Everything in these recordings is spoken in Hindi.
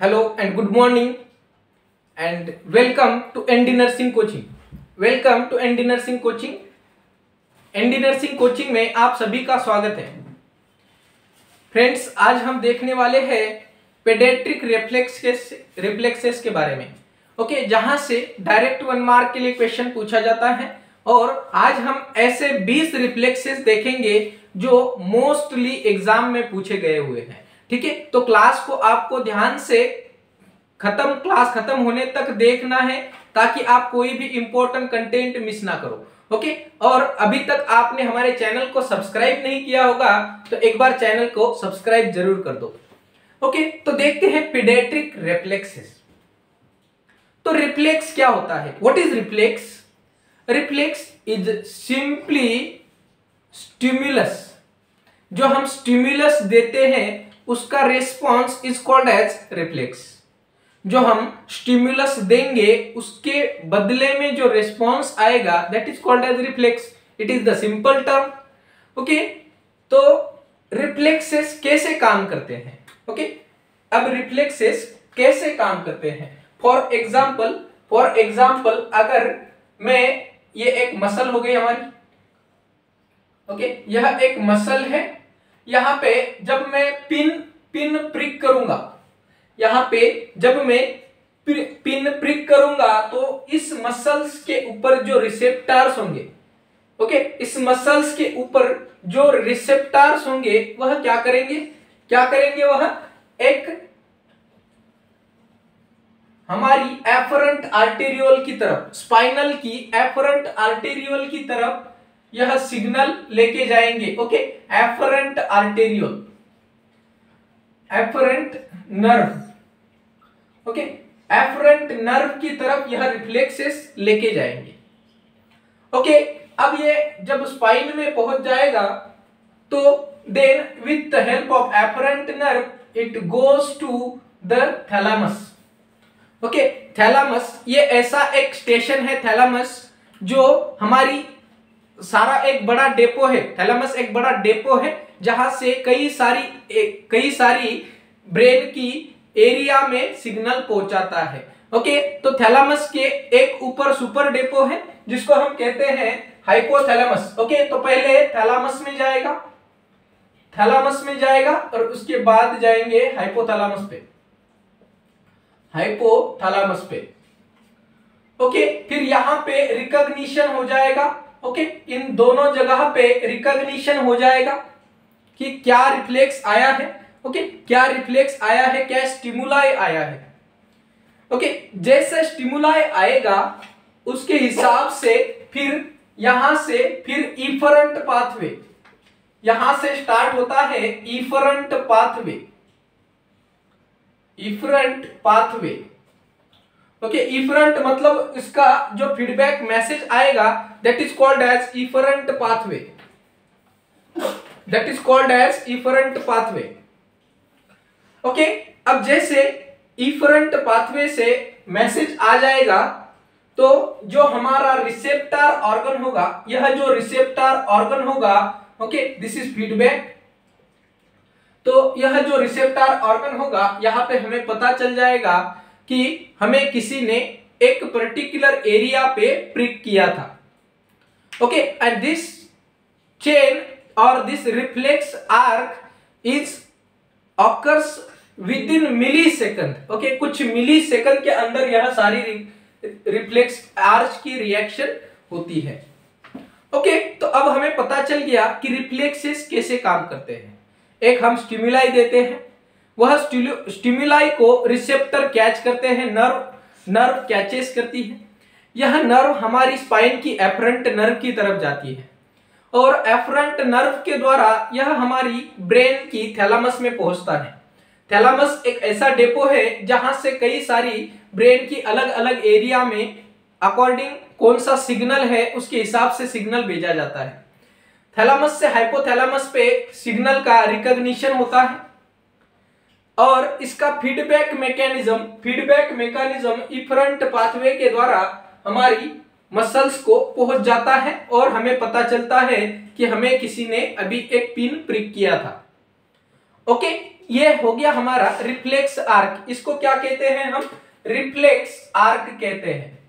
Hello and good morning and welcome to ND Nursing Coaching. Welcome to ND Nursing Coaching. ND Nursing Coaching में आप सभी का स्वागत है. फ्रेंड्स, आज हम देखने वाले हैं पेडियाट्रिक रिफ्लेक्सेस के बारे में. ओके, जहां से डायरेक्ट 1 मार्क के लिए क्वेश्चन पूछा जाता है और आज हम ऐसे 20 रिफ्लेक्सेस देखेंगे जो मोस्टली एग्जाम में पूछे गए हुए हैं. ठीक है, तो क्लास को आपको ध्यान से क्लास खत्म होने तक देखना है ताकि आप कोई भी इंपॉर्टेंट कंटेंट मिस ना करो. ओके, और अभी तक आपने हमारे चैनल को सब्सक्राइब नहीं किया होगा तो एक बार चैनल को सब्सक्राइब जरूर कर दो. ओके, तो देखते हैं पीडियाट्रिक रिफ्लेक्सेस. तो रिफ्लेक्स क्या होता है? What is reflex? Reflex is simply stimulus. जो हम स्टिमुलस देते हैं उसका response is called as reflex. जो हम स्टिमुलस देंगे उसके बदले में जो रिस्पॉन्स आएगा that is called as reflex. It is the simple term. Okay, तो रिफ्लेक्सेस कैसे काम करते हैं? ओके, अब रिफ्लेक्सेस कैसे काम करते हैं? फॉर एग्जाम्पल अगर मैं ये एक मसल हो गई हमारी. ओके, यह एक मसल है. यहां पे जब मैं पिन प्रिक करूंगा, यहां पे जब मैं पिन प्रिक करूंगा तो इस मसल्स के ऊपर जो रिसेप्टर्स होंगे, ओके, इस मसल्स के ऊपर जो रिसेप्टर्स होंगे वह क्या करेंगे वह एक हमारी एफरेंट आर्टेरियोल की तरफ, स्पाइनल की एफरेंट आर्टेरियोल की तरफ यह सिग्नल लेके जाएंगे. Okay, afferent arteriole, afferent nerve. Okay, afferent nerve की तरफ यह रिफ्लेक्सेस लेके जाएंगे. ओके, अब ये जब स्पाइन में पहुंच जाएगा तो then with the help of afferent nerve it goes to the thalamus. Okay, thalamus ये ऐसा एक स्टेशन है, थैलामस जो हमारी सारा एक बड़ा डेपो है. थैलामस एक बड़ा डेपो है जहां से कई सारी ब्रेन की एरिया में सिग्नल पहुंचाता है. ओके, तो थैलामस के एक ऊपर सुपर डेपो है जिसको हम कहते हैं हाइपोथैलेमस. ओके, तो पहले थैलामस में जाएगा और उसके बाद जाएंगे हाइपोथैलेमस पे. ओके, फिर यहां पे रिकॉग्निशन हो जाएगा. ओके, इन दोनों जगह पे रिकॉग्निशन हो जाएगा कि क्या रिफ्लेक्स आया है. ओके, क्या रिफ्लेक्स आया है, क्या स्टिमुलाई आया है. ओके, जैसे स्टिमुलाई आएगा उसके हिसाब से फिर यहां से फिर इफरेंट पाथवे, यहां से स्टार्ट होता है इफरेंट पाथवे. ओके, इफरेंट मतलब इसका जो फीडबैक मैसेज आएगा that is called as efferent pathway. Okay, अब जैसे इफरेंट पाथवे से मैसेज आ जाएगा तो जो हमारा रिसेप्टर ऑर्गन होगा, यह जो रिसेप्टर ऑर्गन होगा, ओके, दिस इज फीडबैक. तो यह जो रिसेप्टर ऑर्गन होगा यहां पे हमें पता चल जाएगा कि हमें किसी ने एक पर्टिकुलर एरिया पे प्रिक किया था. ओके, एंड दिस चेन और this reflex arc is occurs within millisecond. Okay, कुछ मिली सेकंड के अंदर यह सारी रिफ्लेक्स आर्च की रिएक्शन होती है. ओके, तो अब हमें पता चल गया कि रिफ्लेक्सेस कैसे काम करते हैं. एक हम स्टिमुलाई देते हैं, वह स्टिमुलाई को रिसेप्टर कैच करते हैं, नर्व कैचेस करती है. यह नर्व हमारी स्पाइन की एफरेंट नर्व की तरफ जाती है और एफरेंट नर्व के द्वारा यह हमारी ब्रेन की थैलामस में पहुंचता है. थैलामस एक ऐसा डेपो है जहां से कई सारी ब्रेन की अलग अलग एरिया में अकॉर्डिंग कौन सा सिग्नल है उसके हिसाब से सिग्नल भेजा जाता है. थैलामस से हाइपोथैलेमस पे सिग्नल का रिकॉग्निशन होता है और इसका फीडबैक मैकेनिज्म इफरेंट पाथवे के द्वारा हमारी मसल्स को पहुंच जाता है और हमें पता चलता है कि हमें किसी ने अभी एक पिन प्रिक किया था. ओके, ये हो गया हमारा रिफ्लेक्स आर्क। इसको क्या कहते हैं हम? रिफ्लेक्स आर्क कहते हैं,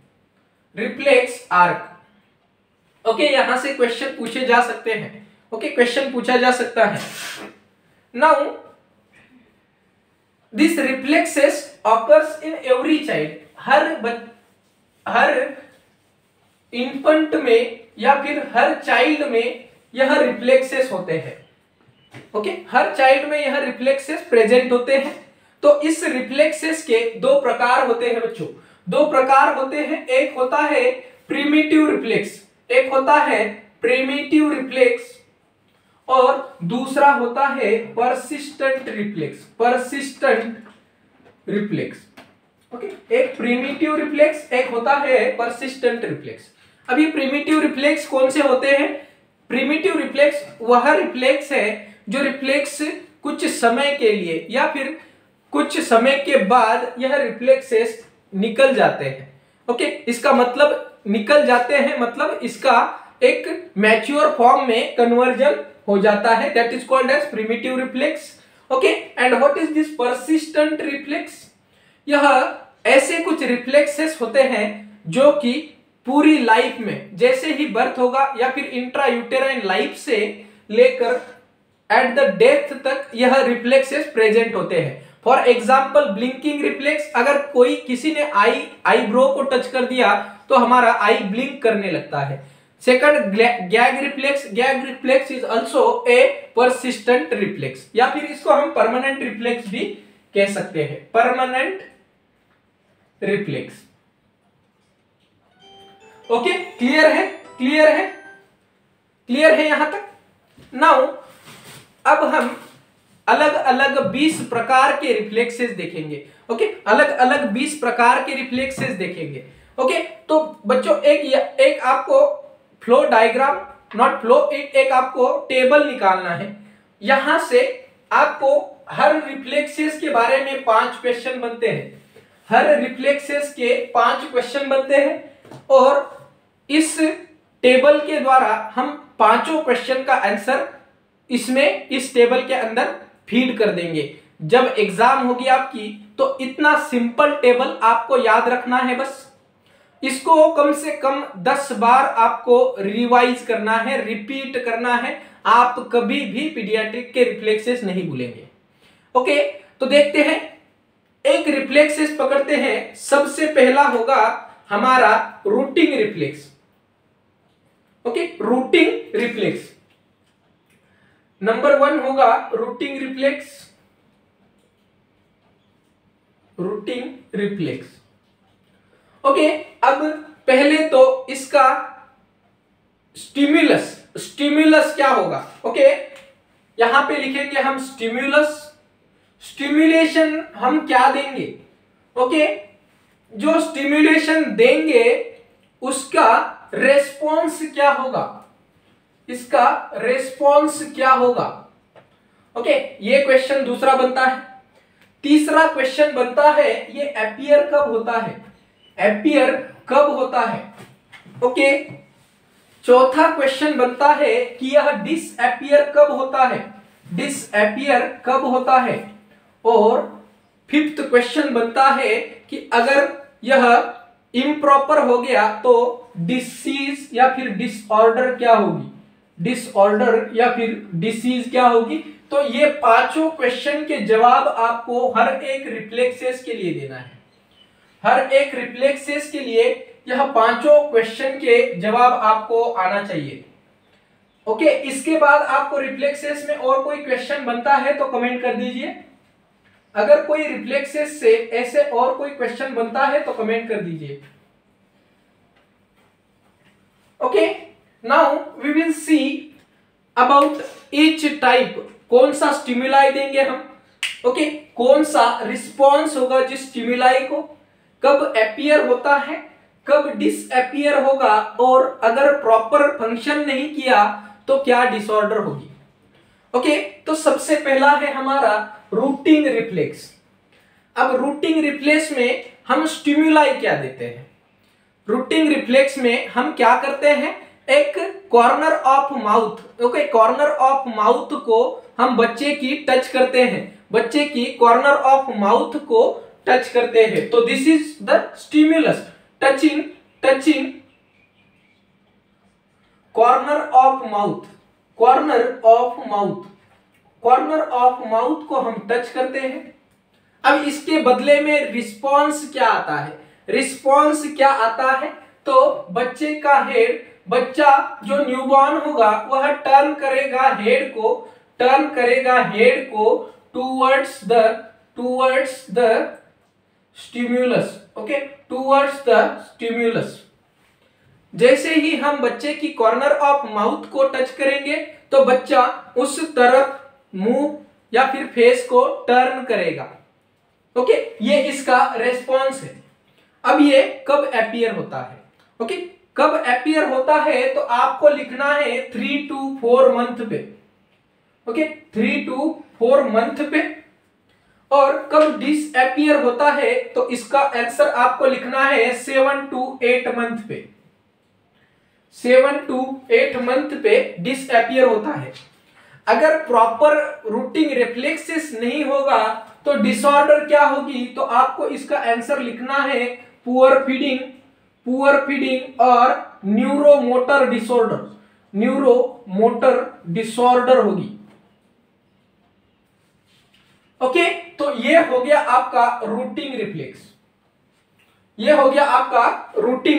रिफ्लेक्स आर्क। ओके, यहां से क्वेश्चन पूछे जा सकते हैं। ओके, क्वेश्चन पूछा जा सकता है। Now this reflexes occurs in every child. Her infant में या फिर हर चाइल्ड में यह रिफ्लेक्सेस होते हैं। ओके, हर चाइल्ड में यह रिफ्लेक्सेस प्रेजेंट होते हैं। तो इस रिफ्लेक्सेस के दो प्रकार होते हैं बच्चों, दो प्रकार होते हैं। एक होता है प्रिमिटिव रिफ्लेक्स, एक होता है प्रिमिटिव रिफ्लेक्स, और दूसरा होता है persistent reflex, persistent reflex. Okay, एक प्रिमिटिव रिफ्लेक्स, एक होता है परसिस्टेंट रिफ्लेक्स। अब ये प्रिमिटिव रिफ्लेक्स कौन से होते हैं? प्रिमिटिव रिफ्लेक्स वह रिफ्लेक्स है जो रिफ्लेक्स कुछ समय के लिए या फिर कुछ समय के बाद यह रिफ्लेक्सेस निकल जाते हैं। ओके, इसका मतलब निकल जाते हैं मतलब इसका एक मैच्योर फॉर्म में कन्वर्जन हो जाता है, that is called as primitive reflex. Okay, and what is this persistent reflex? यह ऐसे कुछ रिफ्लेक्सेस होते हैं जो कि पूरी लाइफ में, जैसे ही बर्थ होगा या फिर इंट्रायूटेराइन लाइफ से लेकर एट द डेथ तक यह रिफ्लेक्सेस प्रेजेंट होते हैं। फॉर एग्जाम्पल ब्लिंकिंग रिफ्लेक्स, अगर कोई किसी ने आईब्रो को टच कर दिया तो हमारा आई ब्लिंक करने लगता है। Second gag reflex, gag reflex is also a persistent reflex, या फिर इसको हम परमानेंट रिफ्लेक्स भी कह सकते हैं, परमानेंट रिफ्लेक्स। ओके, क्लियर है? क्लियर है? क्लियर है यहां तक? नाउ अब हम अलग अलग 20 प्रकार के रिफ्लेक्सेस देखेंगे। ओके, अलग अलग 20 प्रकार के रिफ्लेक्सेस देखेंगे। ओके, तो बच्चों एक आपको फ्लो डायग्राम, नॉट फ्लो, एक आपको टेबल निकालना है। यहां से आपको हर रिफ्लेक्सेस के बारे में 5 क्वेश्चन बनते हैं, हर रिफ्लेक्सेस के 5 क्वेश्चन बनते हैं, और इस टेबल के द्वारा हम पांचों क्वेश्चन का आंसर इसमें इस टेबल के अंदर फीड कर देंगे। जब एग्जाम होगी आपकी तो इतना सिंपल टेबल आपको याद रखना है, बस इसको कम से कम 10 बार आपको रिवाइज करना है, रिपीट करना है। आप कभी भी पीडियाट्रिक के रिफ्लेक्सेस नहीं भूलेंगे। ओके, तो देखते हैं, एक रिफ्लेक्सेस पकड़ते हैं। सबसे पहला होगा हमारा routing reflex. Okay, routing reflex number 1 होगा routing reflex, routing reflex. Okay, अब पहले तो इसका स्टिम्युलस, स्टिम्युलस क्या होगा? ओके, यहां पे लिखेंगे हम स्टिम्युलस। स्टिम्युलेशन हम क्या देंगे? ओके, जो स्टिम्युलेशन देंगे उसका रेस्पॉन्स क्या होगा, इसका रेस्पॉन्स क्या होगा? ओके, ये क्वेश्चन दूसरा बनता है। तीसरा क्वेश्चन बनता है ये अपीयर कब होता है, अपीयर कब होता है? ओके, चौथा क्वेश्चन बनता है कि यह डिसअपीयर कब होता है, डिसअपीयर कब होता है? और फिफ्थ क्वेश्चन बनता है कि अगर यह इम्प्रॉपर हो गया तो डिसीज या फिर डिसऑर्डर क्या होगी, डिसऑर्डर या फिर डिसीज क्या होगी? तो ये पांचों क्वेश्चन के जवाब आपको हर एक रिफ्लेक्सेस के लिए देना है, हर एक रिफ्लेक्सेस के लिए यह पांचों क्वेश्चन के जवाब आपको आना चाहिए। ओके, इसके बाद आपको रिफ्लेक्सेस में और कोई क्वेश्चन बनता है तो कमेंट कर दीजिए। अगर कोई रिफ्लेक्सेस से ऐसे और कोई क्वेश्चन बनता है तो कमेंट कर दीजिए। Okay, now we will see about each type. कौन सा स्टिमुलाई देंगे हम? ओके, कौन सा रिस्पॉन्स होगा जिस स्टिमुलाई को, कब अपीयर होता है, कब डिसअपीयर होगा, और अगर प्रॉपर फंक्शन नहीं किया तो क्या डिसऑर्डर होगी। ओके, तो सबसे पहला है हमारा रूटिंग रिफ्लेक्स। अब रूटिंग रिफ्लेक्स में हम स्टिमुलाई क्या देते हैं? रूटिंग रिफ्लेक्स में हम क्या करते हैं, एक corner of mouth, okay, corner of mouth को हम बच्चे की टच करते हैं। बच्चे की कॉर्नर ऑफ माउथ को टच करते हैं तो this is the stimulus. Touching corner of mouth, corner of mouth को हम टच करते हैं। अब इसके बदले में रिस्पॉन्स क्या आता है? रिस्पॉन्स क्या आता है? तो बच्चे का हेड, बच्चा जो न्यूबॉर्न होगा वह टर्न करेगा हेड को towards the stimulus. Okay, towards the stimulus. जैसे ही हम बच्चे की कॉर्नर ऑफ माउथ को टच करेंगे तो बच्चा उस तरफ मुंह या फिर फेस को टर्न करेगा। ओके, ये इसका रेस्पॉन्स है। अब ये कब अपीयर होता है? ओके, कब अपीयर होता है तो आपको लिखना है 3 to 4 मंथ पे। ओके, 3 to 4 मंथ पे। और कब डिसअपीयर होता है तो इसका आंसर आपको लिखना है 7 to 8 मंथ पे। 7 to 8 मंथ पे डिसअपीयर होता है। अगर प्रॉपर रूटिंग रिफ्लेक्सेस नहीं होगा तो डिसऑर्डर क्या होगी? तो आपको इसका आंसर लिखना है पुअर फीडिंग और न्यूरोमोटर डिसऑर्डर होगी। ओके, तो ये हो गया आपका रूटिंग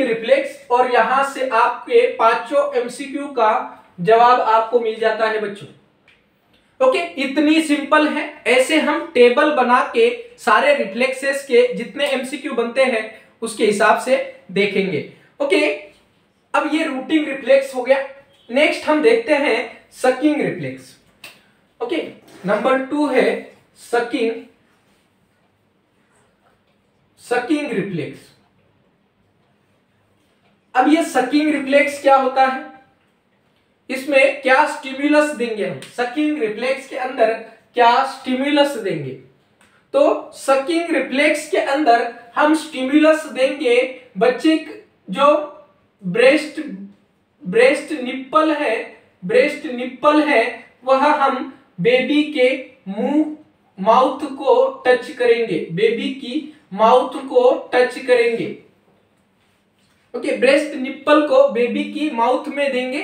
रिफ्लेक्स। और यहां से आपके पांचों एमसीक्यू का जवाब आपको मिल जाता है बच्चों। ओके, इतनी सिंपल है। ऐसे हम टेबल बना के सारे रिफ्लेक्सेस के जितने एमसीक्यू बनते हैं उसके हिसाब से देखेंगे। ओके, अब ये रूटिंग रिफ्लेक्स हो गया। नेक्स्ट हम देखते हैं सकिंग रिफ्लेक्स। ओके, नंबर 2 है सकिंग रिफ्लेक्स। अब ये सकिंग रिफ्लेक्स क्या होता है? इसमें क्या स्टिम्युलस देंगे हम? सकिंग रिफ्लेक्स के अंदर क्या स्टिम्युलस देंगे? तो सकिंग रिफ्लेक्स के अंदर हम स्टिम्युलस देंगे बच्चे जो ब्रेस्ट निप्पल है वह हम बेबी के माउथ को टच करेंगे। ओके, ब्रेस्ट निप्पल को बेबी की माउथ में देंगे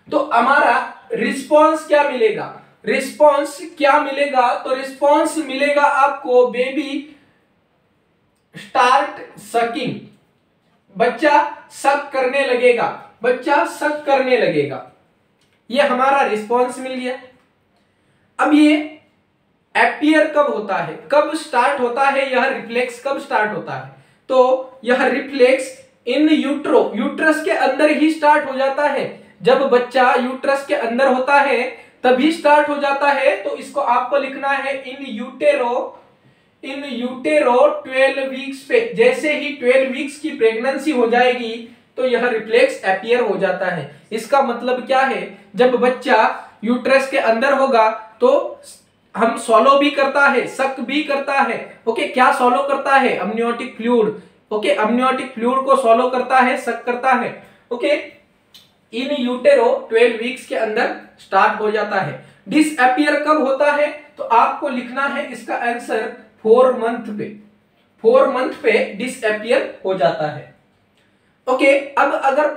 तो हमारा रिस्पॉन्स क्या मिलेगा? तो रिस्पॉन्स मिलेगा आपको बेबी स्टार्ट सकिंग। बच्चा सक करने लगेगा। ये हमारा रिस्पॉन्स मिल गया। अब ये अपीयर कब होता है? कब स्टार्ट होता है यह रिफ्लेक्स? कब स्टार्ट होता है? तो यह रिफ्लेक्स इन यूट्रस के अंदर ही स्टार्ट हो जाता है। जब बच्चा यूट्रस के अंदर होता है तभी स्टार्ट हो जाता है। तो इसको आपको लिखना है इन यूटेरो 12 वीक्स पे। जैसे ही 12 वीक्स की प्रेगनेंसी हो जाएगी तो यह रिफ्लेक्स अपीयर हो जाता है। इसका मतलब क्या है? जब बच्चा यूट्रस के अंदर होगा तो हम सॉलो भी करता है, सक भी करता है। ओके, क्या सॉलो करता है? अमनियोटिक फ्लूइड। ओके, अमनियोटिक फ्लूइड को सॉलो करता है, सक करता है। ओके, इन यूटेरो 12 वीक्स के अंदर स्टार्ट हो जाता है। डिसअपीयर कब होता है? तो आपको लिखना है इसका आंसर 4 मंथ पे। 4 मंथ पे डिसअपीयर हो जाता है। ओके, अब अगर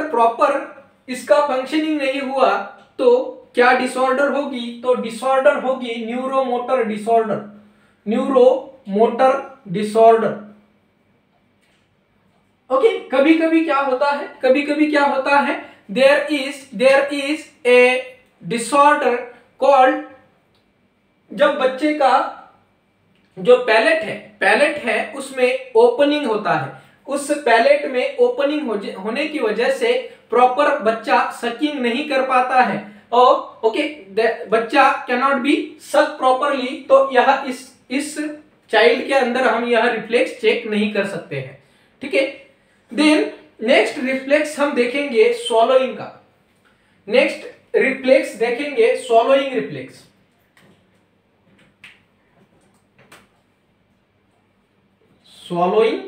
प्रॉपर इसका फंक्शनिंग नहीं हुआ तो क्या डिसऑर्डर होगी? तो डिसऑर्डर होगी न्यूरोमोटर डिसऑर्डर। ओके, कभी कभी क्या होता है there is a disorder called, जब बच्चे का जो पैलेट है उसमें ओपनिंग होता है। उस पैलेट में ओपनिंग होने की वजह से प्रॉपर बच्चा सकिंग नहीं कर पाता है और ओके बच्चा कैनॉट बी सक प्रॉपरली। तो यह इस चाइल्ड के अंदर हम यह रिफ्लेक्स चेक नहीं कर सकते हैं। ठीक है, देन नेक्स्ट रिफ्लेक्स हम देखेंगे स्वॉलोइंग का। नेक्स्ट रिफ्लेक्स देखेंगे स्वॉलोइंग रिफ्लेक्स। Swallowing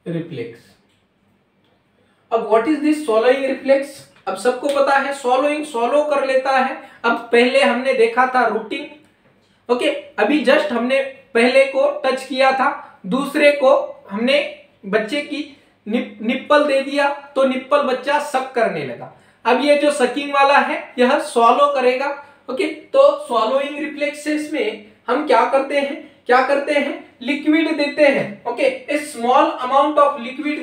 reflex. अब what is this swallowing reflex? अब सबको पता है swallowing swallow कर लेता है। अब पहले हमने देखा था रूटिंग, ओके, अभी जस्ट हमने पहले को टच किया था, दूसरे को हमने बच्चे की निप्पल दे दिया तो निप्पल बच्चा सक करने लगा। अब ये जो सकिंग वाला है यह स्वॉलो करेगा, ओके। तो स्वॉलोइंग रिफ्लेक्सेस में हम क्या करते हैं, लिक्विड देते हैं, okay, A small amount of liquid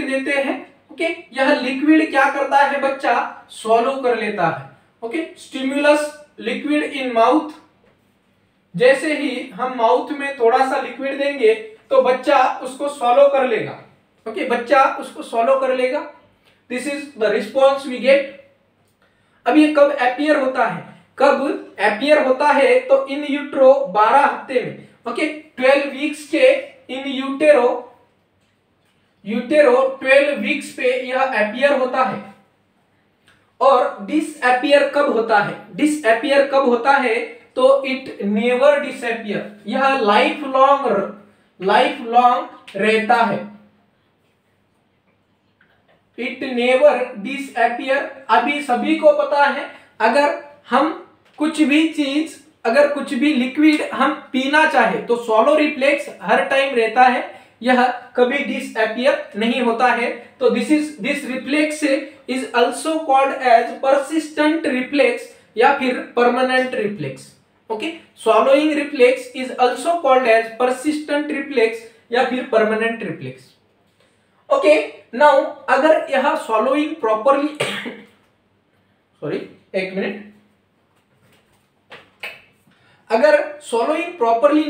देते हैं, ओके। यह लिक्विड क्या करता है, बच्चा स्वॉलो कर लेता है, okay. Stimulus liquid in mouth, जैसे ही हम माउथ में थोड़ा सा लिक्विड देंगे तो बच्चा उसको स्वॉलो कर लेगा, ओके, बच्चा उसको स्वॉलो कर लेगा। This is the response we get. अब ये कब अपीयर होता है, तो इन यूट्रो 12 हफ्ते में, ओके, 12 वीक्स के इन यूटेरो 12 वीक्स पे यह अपीयर होता है। और डिसअपीयर कब होता है, तो इट नेवर डिसअपीयर, यह लाइफ लॉन्ग रहता है। It never disappear. अभी सभी को पता है, अगर हम कुछ भी लिक्विड हम पीना चाहे तो स्वॉलो रिफ्लेक्स हर टाइम रहता है, यह कभी डिसअपीयर नहीं होता है। तो this reflex is also called as persistent reflex या फिर permanent reflex, okay. Swallowing reflex is also called as persistent reflex या फिर परमानेंट रिफ्लेक्स, ओके। नाउ अगर यह स्वॉलोइंग प्रॉपरली एक मिनट, अगर स्वॉलोइंग प्रॉपरली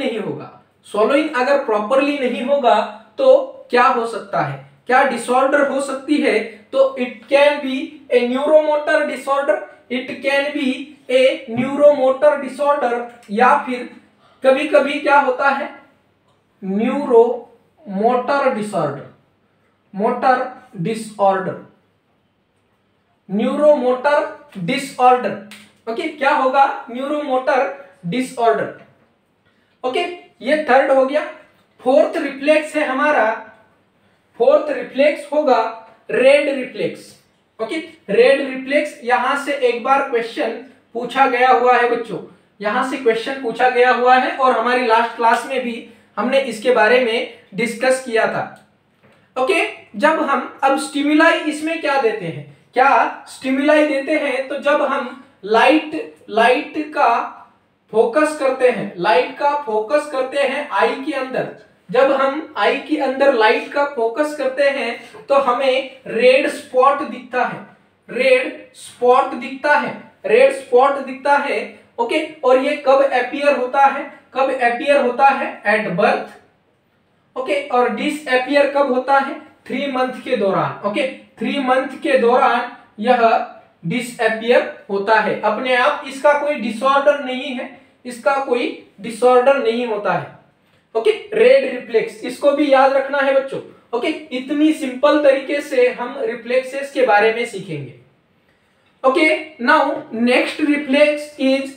नहीं होगा तो क्या हो सकता है, क्या डिसऑर्डर हो सकती है, तो it can be A neuromotor disorder, या फिर कभी कभी क्या होता है, न्यूरोमोटर डिसऑर्डर, ओके। क्या होगा, न्यूरोमोटर डिसऑर्डर, ओके। ये थर्ड हो गया। फोर्थ रिफ्लेक्स है हमारा, फोर्थ रिफ्लेक्स होगा red reflex, okay. Red reflex, यहां से एक बार क्वेश्चन पूछा गया हुआ है बच्चों, यहां से क्वेश्चन पूछा गया हुआ है और हमारी लास्ट क्लास में भी हमने इसके बारे में डिस्कस किया था, ओके। जब हम अब स्टिमुलाई इसमें क्या देते हैं, तो जब हम लाइट का फोकस करते हैं आई के अंदर, जब हम आई के अंदर लाइट का फोकस करते हैं तो हमें रेड स्पॉट दिखता है, ओके। और ये कब अपीयर होता है, एट बर्थ, ओके। और डिसअपीयर कब होता है, 3 मंथ के दौरान, ओके। 3 मंथ के दौरान यह डिसअपीयर होता है अपने आप, इसका कोई डिसऑर्डर नहीं होता है, ओके। रेड रिफ्लेक्स, इसको भी याद रखना है बच्चों, ओके। इतनी सिंपल तरीके से हम रिफ्लेक्सेस के बारे में सीखेंगे, okay. Now next reflex is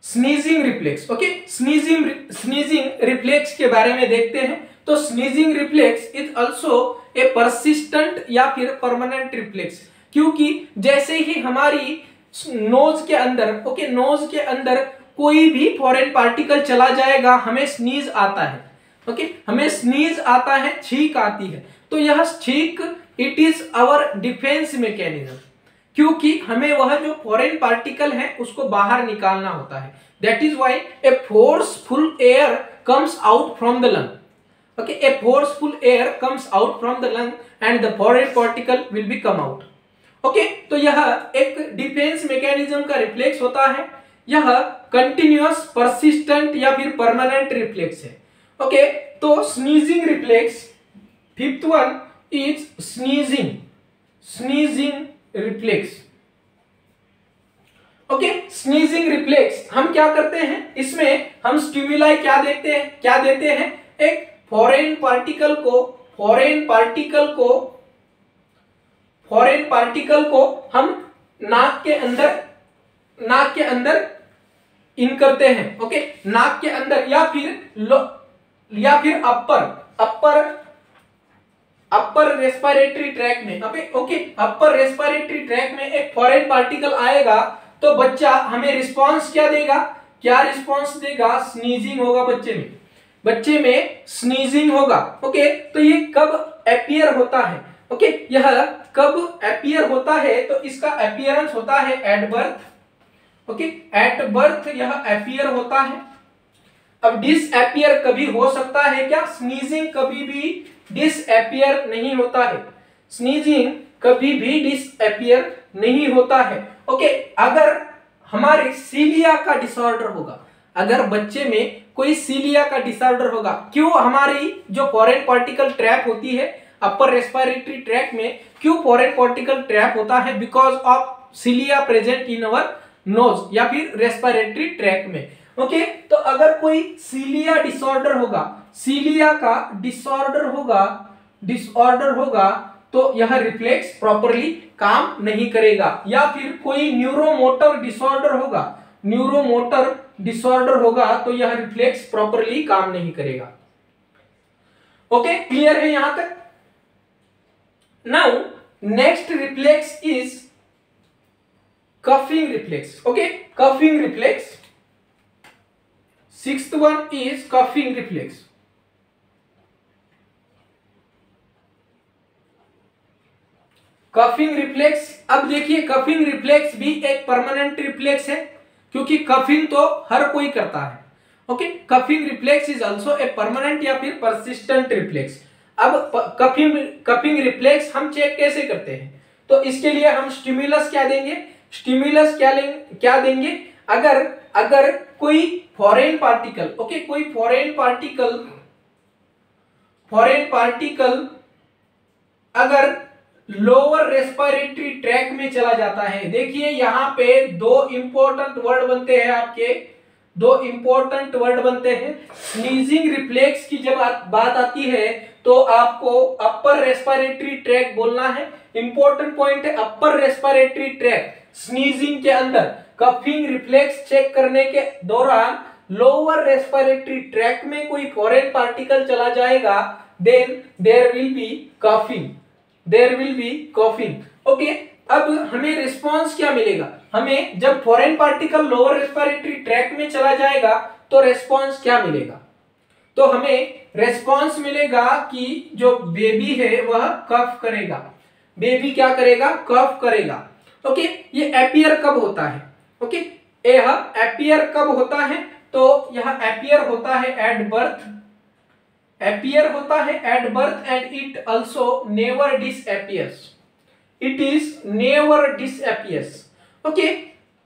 sneezing reflex, okay. Sneezing reflex के बारे में देखते हैं। तो sneezing reflex is also a persistent या फिर परमानेंट रिफ्लेक्स, क्योंकि जैसे ही हमारी नोज के अंदर, ओके, नोज के अंदर कोई भी फॉरेन पार्टिकल चला जाएगा, हमें स्नीज आता है, ओके, हमें स्नीज आता है, छींक आती है। तो यह छींक it is our defence mechanism, क्योंकि हमें वह जो फॉरेन पार्टिकल है उसको बाहर निकालना होता है। That is why A forceful air comes out from the lung, okay, a forceful air comes out from the lung and the foreign particle will be come out, okay। तो यह एक डिफेंस मैकेनिज्म का रिफ्लेक्स होता है, यह कंटिन्यूअस, परसिस्टेंट या फिर परमानेंट रिफ्लेक्स है, ओके। तो sneezing reflex, fifth one is sneezing reflex, okay. Sneezing reflex हम क्या करते हैं, इसमें हम स्टिमुलाई क्या देते हैं, एक फॉरेन पार्टिकल को हम नाक के अंदर इन करते हैं, ओके। नाक के अंदर या फिर अपर रेस्पिरेटरी ट्रैक में, ओके अपर रेस्पिरेटरी ट्रैक में एक फॉरेन पार्टिकल आएगा तो बच्चा हमें रिस्पांस क्या देगा, क्या रिस्पांस देगा, स्नीजिंग होगा बच्चे में स्नीजिंग होगा। ओके, तो ये कब अपीयर होता है, ओके यह कब अपीयर होता है, तो इसका अपीयरेंस होता है at birth. Okay, at birth यह अपीयर होता है। अब डिसअपीयर कभी हो सकता है क्या, स्नीजिंग कभी भी डिसअपीयर नहीं होता है, स्नीजिंग कभी भी डिसअपीयर नहीं होता है। ओके, अगर हमारे सीलिया का डिसऑर्डर होगा, अगर बच्चे में कोई सीलिया का डिसऑर्डर होगा, क्यों हमारी जो फॉरेन पार्टिकल ट्रैप होती है अपर रेस्पिरेटरी ट्रैक में, क्यों फॉरेन पार्टिकल ट्रैप होता है, because of सीलिया present in our knows या फिर रेस्पिरेटरी ट्रैक में। ओके, तो अगर कोई सीलिया डिसऑर्डर होगा, सीलिया का डिसऑर्डर होगा तो यह रिफ्लेक्स प्रॉपर्ली काम नहीं करेगा। या फिर कोई न्यूरोमोटर डिसऑर्डर होगा तो यह रिफ्लेक्स प्रॉपर्ली काम नहीं करेगा। ओके, क्लियर है यहां तक। Now next reflex is coughing reflex. Okay, coughing reflex, sixth one is coughing reflex. Coughing reflex, अब देखिए कफिंग रिफ्लेक्स भी एक परमानेंट रिफ्लेक्स है, क्योंकि कफिंग तो हर कोई करता है। Okay, coughing reflex is also a permanent या फिर परसिस्टेंट रिफ्लेक्स। अब कफिंग रिफ्लेक्स हम चेक कैसे करते हैं, तो इसके लिए हम स्टिमुलस क्या देंगे, क्या देंगे, अगर कोई फॉरेन पार्टिकल, ओके कोई फॉरेन पार्टिकल अगर लोअर रेस्पिरेटरी ट्रैक में चला जाता है, देखिए यहां पे दो इंपॉर्टेंट वर्ड बनते हैं आपके, स्नीजिंग रिफ्लेक्स की जब बात आती है तो आपको अपर रेस्पिरेटरी ट्रैक बोलना है। इंपॉर्टेंट पॉइंट है अपर रेस्पिरेटरी ट्रैक, स्नीजिंग के अंदर कफिंग रिफ्लेक्स चेक करने के दौरान लोअर रेस्पिरेटरी ट्रैक में कोई फॉरेन पार्टिकल चला जाएगा, then there will be coughing. Okay, अब हमें रिस्पांस क्या मिलेगा, हमें जब foreign particle lower respiratory tract में चला जाएगा तो रिस्पांस क्या मिलेगा, तो हमें रिस्पांस मिलेगा कि जो बेबी है वह कफ करेगा, बेबी क्या करेगा, कफ करेगा। ओके, ये अपीयर कब होता है, ओके यह अपीयर कब होता है, तो यह अपीयर होता है eight birth, and it also never disappears. Okay,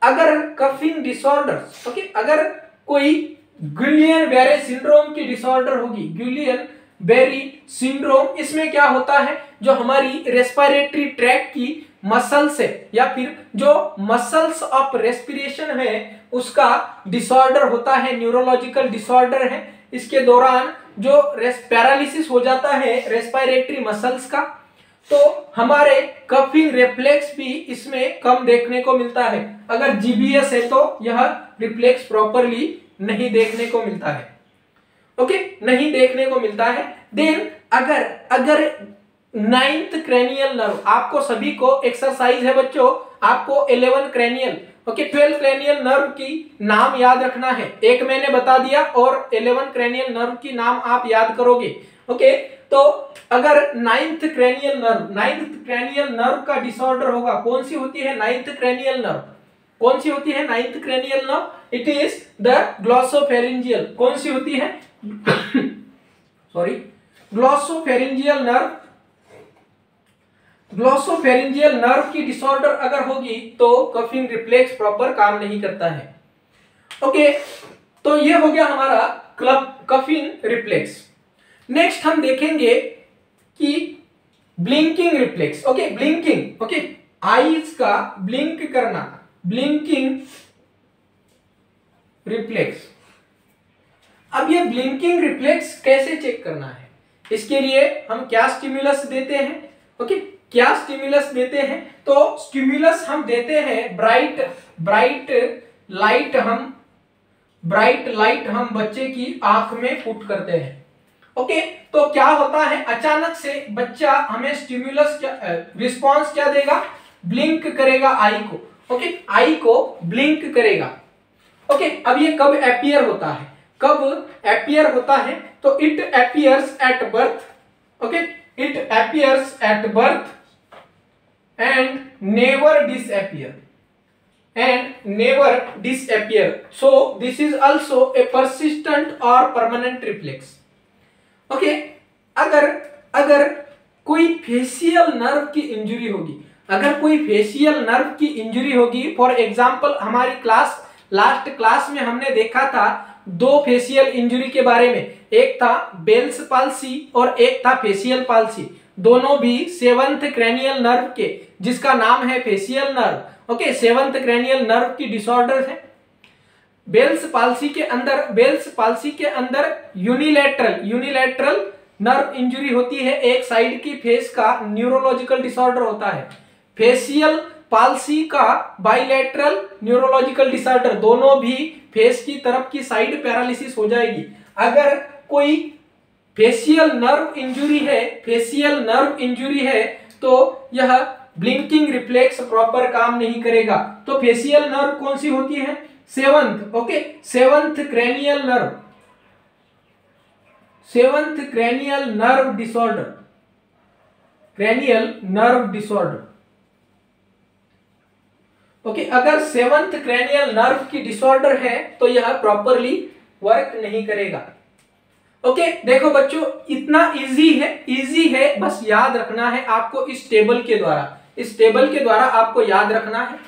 अगर कफिंग डिसऑर्डर्स, ओके अगर कोई गुइलियन-बेरे सिंड्रोम की डिसऑर्डर होगी, गुइलियन-बेरे सिंड्रोम, इसमें क्या होता है, जो हमारी रेस्पिरेटरी ट्रैक की मसल्स है या फिर जो मसल्स ऑफ रेस्पिरेशन है उसका डिसऑर्डर होता है, न्यूरोलॉजिकल डिसऑर्डर है। इसके दौरान जो पैरालिसिस हो जाता है रेस्पिरेटरी मसल्स का, तो हमारे कफिंग रिफ्लेक्स भी इसमें कम देखने को मिलता है। अगर जीबीएस है तो यह रिफ्लेक्स प्रॉपर्ली नहीं देखने को मिलता है, ओके नहीं देखने को मिलता है। देन अगर नाइन्थ क्रेनियल नर्व, आपको सभी को एक्सरसाइज है बच्चों, आपको 11 क्रेनियल, ओके 12 क्रेनियल नर्व की नाम याद रखना है, एक मैंने बता दिया और 11 क्रेनियल नर्व की नाम आप याद करोगे। ओके, तो अगर नाइन्थ क्रेनियल नर्व का डिसऑर्डर होगा, कौन सी होती है नाइन्थ क्रेनियल नर्व, कौन सी होती है ninth cranial nerve, it is the glossopharyngeal, कौन सी होती है sorry glossopharyngeal nerve. Glossopharyngeal nerve की डिसऑर्डर अगर होगी तो कफिंग रिफ्लेक्स प्रॉपर काम नहीं करता है। ओके, तो ये हो गया हमारा कफिंग रिफ्लेक्स। नेक्स्ट हम देखेंगे कि blinking reflex, okay blinking, okay eyes का ब्लिंक करना, ब्लिंकिंग रिफ्लेक्स। अब ये ब्लिंकिंग रिफ्लेक्स कैसे चेक करना है, इसके लिए हम क्या स्टिमुलस देते हैं, ओके क्या स्टिमुलस देते हैं, तो स्टिमुलस हम देते हैं ब्राइट लाइट हम बच्चे की आंख में पुट करते हैं। ओके, तो क्या होता है, अचानक से बच्चा हमें स्टिमुलस रिस्पॉन्स क्या देगा, ब्लिंक करेगा आई को। ओके, आई को ब्लिंक करेगा। ओके, अब ये कब अपीयर होता है, कब अपीयर होता है, तो it appears at birth. Okay, it appears at birth and never disappear, and never disappear. So this is also a persistent or permanent reflex. Okay, अगर कोई फेशियल नर्व की इंजरी होगी, अगर कोई फेशियल नर्व की इंजरी होगी, फॉर एग्जांपल हमारी लास्ट क्लास में हमने देखा था दो फेशियल इंजरी के बारे में, एक था बेल्स पाल्सी और एक था फेशियल पाल्सी, दोनों भी सेवंथ क्रेनियल नर्व के, जिसका नाम है facial nerve. Okay, seventh cranial nerve की डिसऑर्डर है। बेल्स पाल्सी के अंदर यूनिलैटरल नर्व इंजरी होती है, एक साइड की फेस का न्यूरोलॉजिकल डिसऑर्डर होता है। फेशियल पाल्सी का बाइलैटरल न्यूरोलॉजिकल डिसऑर्डर, दोनों भी फेस की तरफ की साइड पैरालिसिस हो जाएगी। अगर कोई फेशियल नर्व इंजरी है तो यह ब्लिंकिंग रिफ्लेक्स प्रॉपर काम नहीं करेगा। तो फेशियल नर्व कौन सी होती है, seventh. Okay, seventh cranial nerve disorder. Okay, अगर सेवंथ क्रेनियल नर्व की डिसऑर्डर है तो यह प्रॉपरली वर्क नहीं करेगा। ओके, देखो बच्चों, इतना इजी है, बस याद रखना है आपको इस टेबल के द्वारा आपको याद रखना है।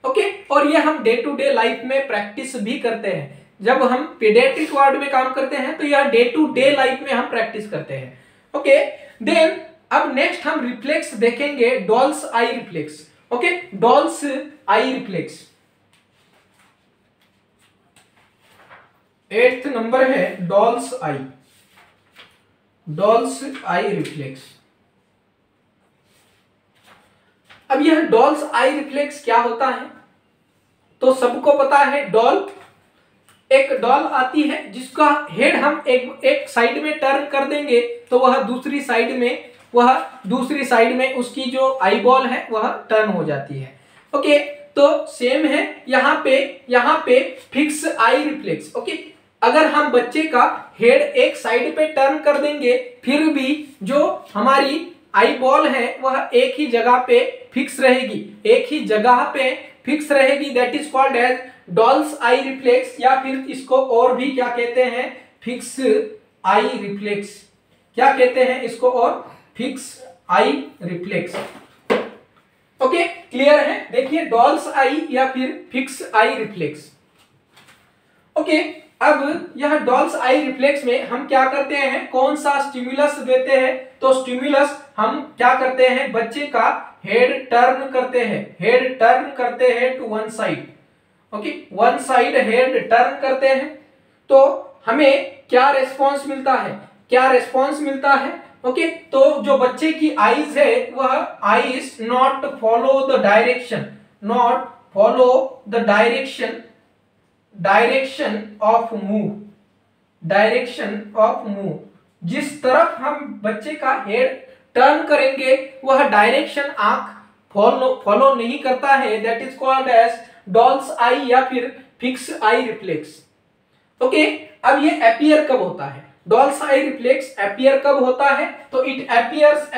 ओके, और ये हम डे टू डे लाइफ में प्रैक्टिस भी करते हैं। जब हम पीडियाट्रिक वार्ड में काम करते हैं तो यह डे टू डे लाइफ में हम प्रैक्टिस करते हैं। ओके, देन अब नेक्स्ट हम रिफ्लेक्स देखेंगे, dolls eye reflex. Okay, dolls eye reflex 8th number है, डॉल्स आई रिफ्लेक्स। अब यह डॉल्स आई रिफ्लेक्स क्या होता है, तो सबको पता है, एक डॉल आती है जिसका हेड हम एक साइड में टर्न कर देंगे तो वह दूसरी साइड में उसकी जो आई बॉल है वह टर्न हो जाती है। ओके, तो सेम है यहाँ पे फिक्स आई रिफ्लेक्स। ओके, अगर हम बच्चे का हेड एक साइड पे टर्न कर देंगे फिर भी जो हमारी आई बॉल है वह एक ही जगह पे फिक्स रहेगी, that is called as doll's eye reflex, या फिर इसको और भी क्या कहते हैं, फिक्स आई रिफ्लेक्स। क्या कहते हैं इसको, और fix I reflex. Okay, clear है। देखिए, डॉल्स आई या फिर फिक्स आई रिफ्लेक्स। ओके, अब यह डॉल्स आई रिफ्लेक्स में हम क्या करते हैं, कौन सा स्टिमुलस देते हैं, तो स्टिमुलस हम क्या करते हैं, बच्चे का हेड टर्न करते हैं to one side. Okay, one side head turn करते हैं तो हमें क्या रेस्पॉन्स मिलता है। ओके, तो जो बच्चे की आईज है वह eyes not follow the direction of move, जिस तरफ हम बच्चे का हेड टर्न करेंगे वह डायरेक्शन आंख फॉलो नहीं करता है, that is called as doll's eye या फिर फिक्स आई रिफ्लेक्स। ओके, अब ये अपीयर कब होता है, डॉल्स आई रिफ्लेक्स अपीयर कब होता है, तो it appears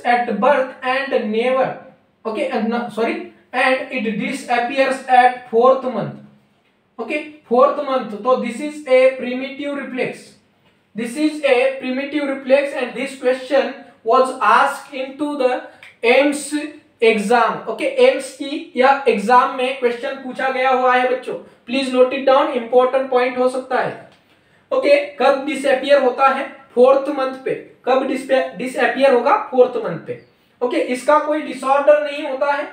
at birth and never, okay, and it disappears at 4th month. Okay, 4th month. So this is a primitive reflex and this question was asked into the AIMS exam. Okay, AIIMS की या एग्जाम में क्वेश्चन पूछा गया हुआ है बच्चों, please note it down, important point हो सकता है। ओके, कब डिसअपियर होता है, 4th मंथ पे। कब डिसअपियर होगा, 4th मंथ पे। ओके, इसका कोई डिसऑर्डर नहीं होता है,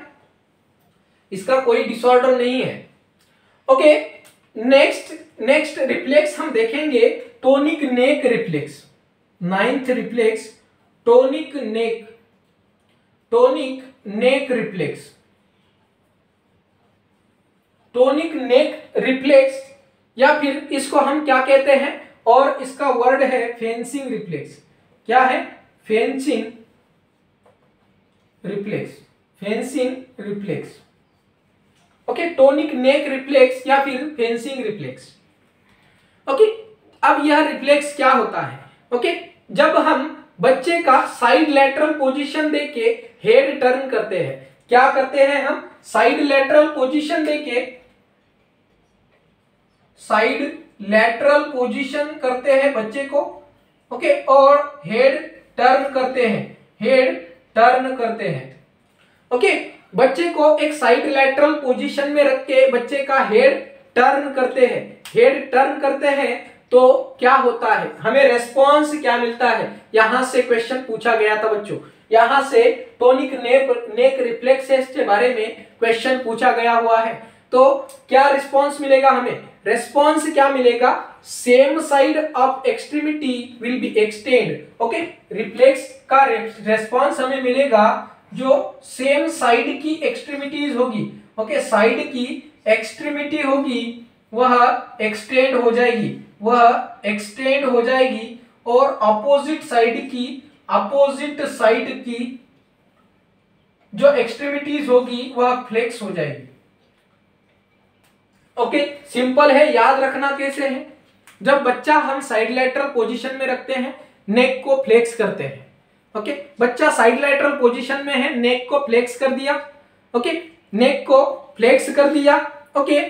ओके, नेक्स्ट रिफ्लेक्स हम देखेंगे tonic neck reflex. 9th reflex tonic neck reflex या फिर इसको हम क्या कहते हैं, और इसका वर्ड है फेंसिंग रिफ्लेक्स। क्या है? Fencing reflex, fencing reflex. Okay, tonic neck reflex या फिर फेंसिंग रिफ्लेक्स। ओके, अब यह रिफ्लेक्स क्या होता है? ओके, जब हम बच्चे का साइड लैटरल पोजीशन देके हेड टर्न करते हैं, क्या करते हैं हम? साइड लैटरल पोजीशन देके साइड लैटरल पोजीशन करते हैं बच्चे को, ओके, और हेड टर्न करते हैं, हेड टर्न करते हैं। ओके, बच्चे को एक साइड लैटरल पोजीशन में रख के बच्चे का हेड टर्न करते हैं, हेड टर्न करते हैं तो क्या होता है? हमें रेस्पॉन्स क्या मिलता है? यहां से क्वेश्चन पूछा गया था बच्चों, यहां से टोनिक नेक रिफ्लेक्सेस के बारे में क्वेश्चन पूछा गया हुआ है। तो क्या रिस्पॉन्स मिलेगा हमें? रेस्पॉन्स क्या मिलेगा? Same side of extremity will be extend. Okay, reflex का रेस्पॉन्स हमें मिलेगा जो सेम साइड की एक्सट्रीमिटीज होगी, ओके, साइड की एक्सट्रीमिटी होगी वह एक्सटेंड हो जाएगी, वह एक्सटेंड हो जाएगी और अपोजिट साइड की जो एक्सट्रीमिटीज होगी वह फ्लेक्स हो जाएगी। ओके, सिंपल है, याद रखना कैसे है। जब बच्चा हम साइड लैटरल पोजीशन में रखते हैं, नेक को फ्लेक्स करते हैं। ओके, बच्चा साइड लैटरल पोजीशन में है, नेक को फ्लेक्स कर दिया, ओके, नेक को फ्लेक्स कर दिया, ओके,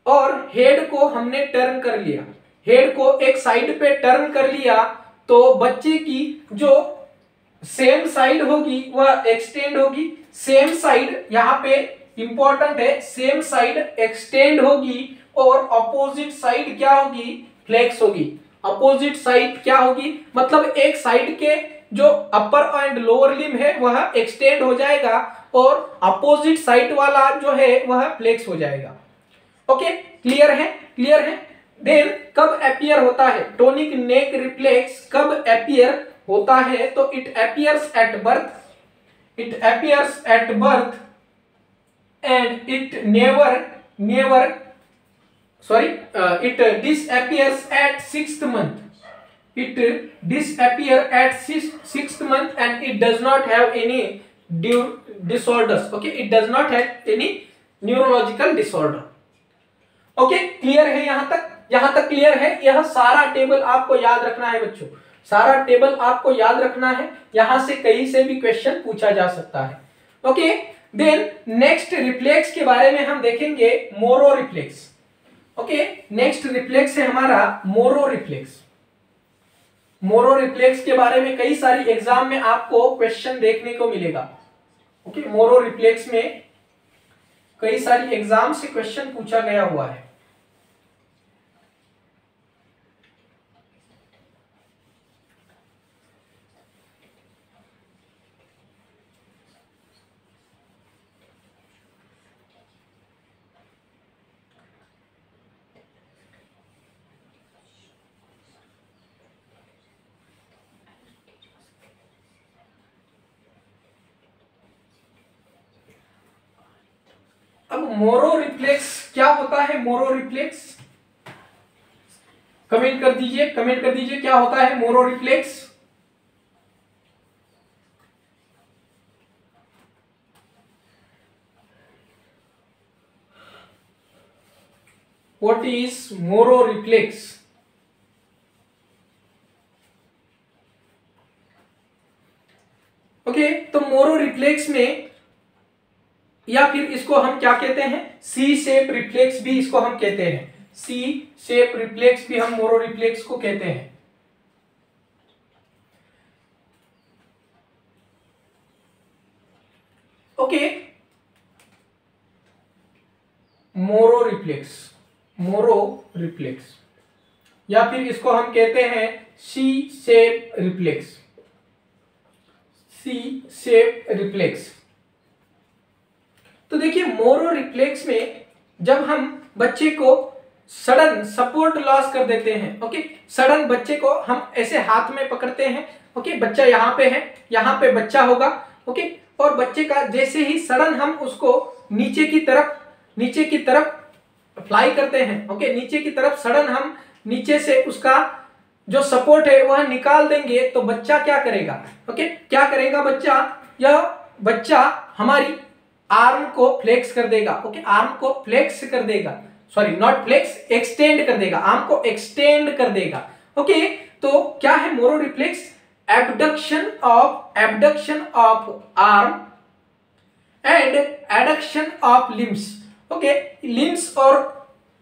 और हेड को हमने टर्न कर लिया, हेड को एक साइड पे टर्न कर लिया तो बच्चे की जो सेम साइड होगी वह एक्सटेंड होगी। सेम साइड यहां पे इंपॉर्टेंट है, सेम साइड एक्सटेंड होगी और अपोजिट साइड क्या होगी? फ्लेक्स होगी। अपोजिट साइड क्या होगी? मतलब एक साइड के जो अपर एंड लोअर लिम्ब है वह एक्सटेंड हो जाएगा और अपोजिट साइड वाला जो है वह फ्लेक्स हो जाएगा। ओके, क्लियर है? क्लियर है। देन कब अपीयर होता है टोनिक नेक रिफ्लेक्स? कब अपीयर होता है? तो it appears at birth, it appears at birth and it it disappears at 6th month. It disappear at 6th month and it does not have any disorders. Okay, it does not have any neurological disorder. Okay, clear है यहां तक? यहां तक क्लियर है? यह सारा टेबल आपको याद रखना है बच्चों, सारा टेबल आपको याद रखना है, यहां से कहीं से भी क्वेश्चन पूछा जा सकता है। ओके, देन नेक्स्ट रिफ्लेक्स के बारे में हम देखेंगे Moro reflex. Okay, next reflex है हमारा मोरो रिफ्लेक्स। मोरो रिफ्लेक्स के बारे में कई सारी एग्जाम में आपको क्वेश्चन देखने को मिलेगा। ओके, मोरो रिफ्लेक्स में कई सारी एग्जाम से क्वेश्चन पूछा गया हुआ है। अब मोरो रिफ्लेक्स क्या होता है? मोरो रिफ्लेक्स कमेंट कर दीजिए, कमेंट कर दीजिए क्या होता है Moro reflex. What is Moro reflex? Okay, तो मोरो रिफ्लेक्स में या फिर इसको हम क्या कहते हैं? सी शेप रिफ्लेक्स भी इसको हम कहते हैं, सी शेप रिफ्लेक्स भी हम मोरो रिफ्लेक्स को कहते हैं। Okay, Moro reflex, Moro reflex या फिर इसको हम कहते हैं सी शेप रिफ्लेक्स, सी शेप रिफ्लेक्स। तो देखिए मोरो रिफ्लेक्स में जब हम बच्चे को सडन सपोर्ट लॉस कर देते हैं, ओके, सडन बच्चे को हम ऐसे हाथ में पकड़ते हैं, ओके, बच्चा यहाँ पे है, यहाँ पे बच्चा होगा, ओके, और बच्चे का जैसे ही सडन हम उसको नीचे की तरफ फ्लाई करते हैं, ओके, नीचे की तरफ सडन हम नीचे से उसका जो सपोर्ट है वह निकाल देंगे तो बच्चा क्या करेगा, ओके, क्या करेगा बच्चा, यह बच्चा हमारी आर्म को फ्लेक्स कर देगा, ओके, आर्म को फ्लेक्स कर देगा, सॉरी नॉट फ्लेक्स, एक्सटेंड कर देगा, आर्म को एक्सटेंड कर देगा, ओके। तो क्या है Moro reflex, abduction of arm and adduction of limbs, okay, limbs और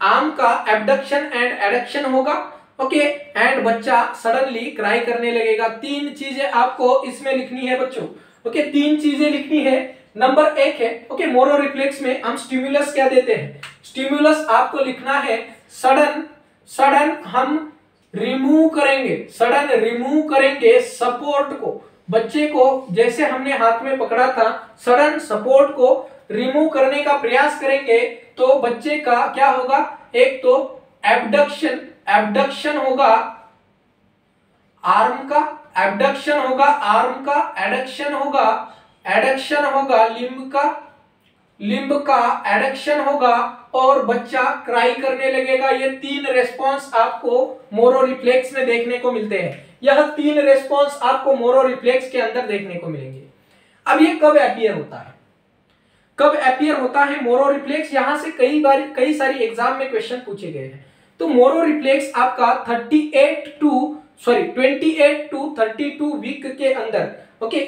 आर्म का एबडक्शन एंड एडक्शन होगा, ओके, एंड बच्चा सडनली क्राई करने लगेगा। तीन चीजें आपको इसमें लिखनी है बच्चों, ओके, तीन चीजें लिखनी है। नंबर एक है, ओके, मोरो रिफ्लेक्स में हम स्टिमुलस क्या देते हैं, स्टिमुलस आपको लिखना है सडन हम रिमूव करेंगे, सडन रिमूव करेंगे सपोर्ट को, बच्चे को जैसे हमने हाथ में पकड़ा था सडन सपोर्ट को रिमूव करने का प्रयास करेंगे तो बच्चे का क्या होगा, एक तो एबडक्शन होगा आर्म का, एबडक्शन होगा आर्म का, एडक्शन होगा लिम्ब का एडक्शन होगा और बच्चा क्राई करने लगेगा। ये तीन रेस्पॉन्स आपको मोरो रिफ्लेक्स में देखने को मिलते हैं। यह तीन रेस्पॉन्स आपको मोरो रिफ्लेक्स के अंदर देखने को मिलेंगे। अब ये कब अपीयर होता है, कब अपीयर होता है मोरो रिफ्लेक्स, यहां से कई सारी एग्जाम में क्वेश्चन पूछे गए हैं। तो मोरो रिफ्लेक्स आपका 28 टू 32 वीक के अंदर, ओके,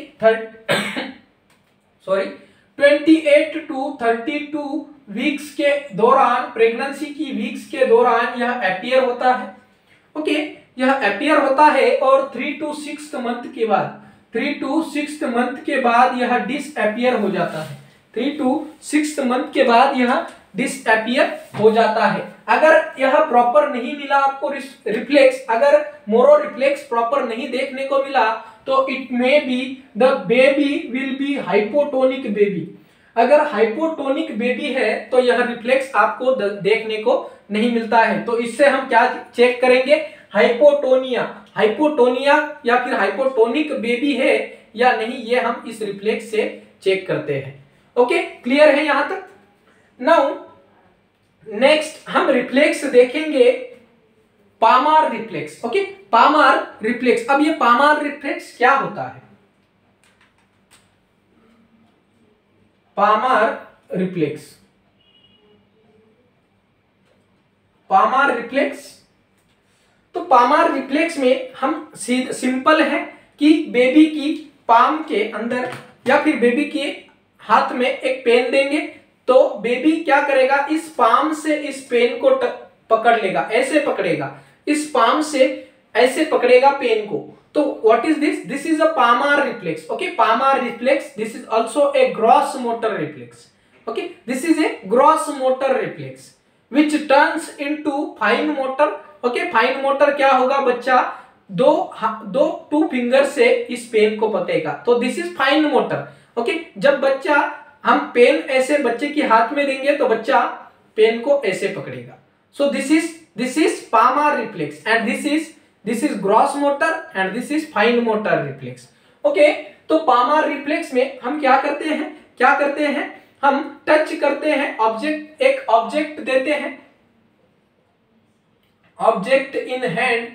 28 टू 32 वीक्स के दौरान, प्रेगनेंसी की वीक्स के दौरान यह अपीयर होता है, ओके, यह अपीयर होता है और 3 to 6 मंथ के बाद, 3 to 6 मंथ के बाद यह डिसअपीयर हो जाता है, 3 to 6 मंथ के बाद यह डिसअपीयर हो जाता है। अगर यह प्रॉपर नहीं मिला आपको रिफ्लेक्स, अगर मोरो रिफ्लेक्स प्रॉपर नहीं देखने को मिला तो it may be the baby will be hypotonic baby. अगर हाइपोटोनिक बेबी है तो यह रिफ्लेक्स आपको देखने को नहीं मिलता है। तो इससे हम क्या चेक करेंगे, हाइपोटोनिया या फिर हाइपोटोनिक बेबी है या नहीं, ये हम इस रिफ्लेक्स से चेक करते हैं। ओके, क्लियर है यहां तक। नाउ नेक्स्ट हम रिफ्लेक्स देखेंगे Palmer reflex, okay, Palmer reflex. अब ये पामार रिफ्लेक्स क्या होता है, पामार रिफ्लेक्स, पामार रिफ्लेक्स, तो पामार रिफ्लेक्स में हम सिंपल है कि बेबी की पाम के अंदर या फिर बेबी के हाथ में एक पेन देंगे तो बेबी क्या करेगा, इस पाम से इस पेन को पकड़ लेगा, ऐसे पकड़ेगा, इस पाम से ऐसे पकड़ेगा पेन को। तो what is this, this is a Palmer reflex, okay, Palmer reflex, this is also a gross motor reflex, okay, this is a gross motor reflex which turns into fine motor, okay, fine motor क्या होगा, बच्चा टू फिंगर से इस पेन को पकड़ेगा, तो this is fine motor, okay. जब बच्चा हम पेन ऐसे बच्चे के हाथ में देंगे तो बच्चा पेन को ऐसे पकड़ेगा। So this is Palmer reflex and this is gross motor and this is fine motor reflex, okay. तो पामार रिफ्लेक्स में हम क्या करते हैं, हम टच करते हैं ऑब्जेक्ट, एक ऑब्जेक्ट देते हैं, ऑब्जेक्ट इन हैंड,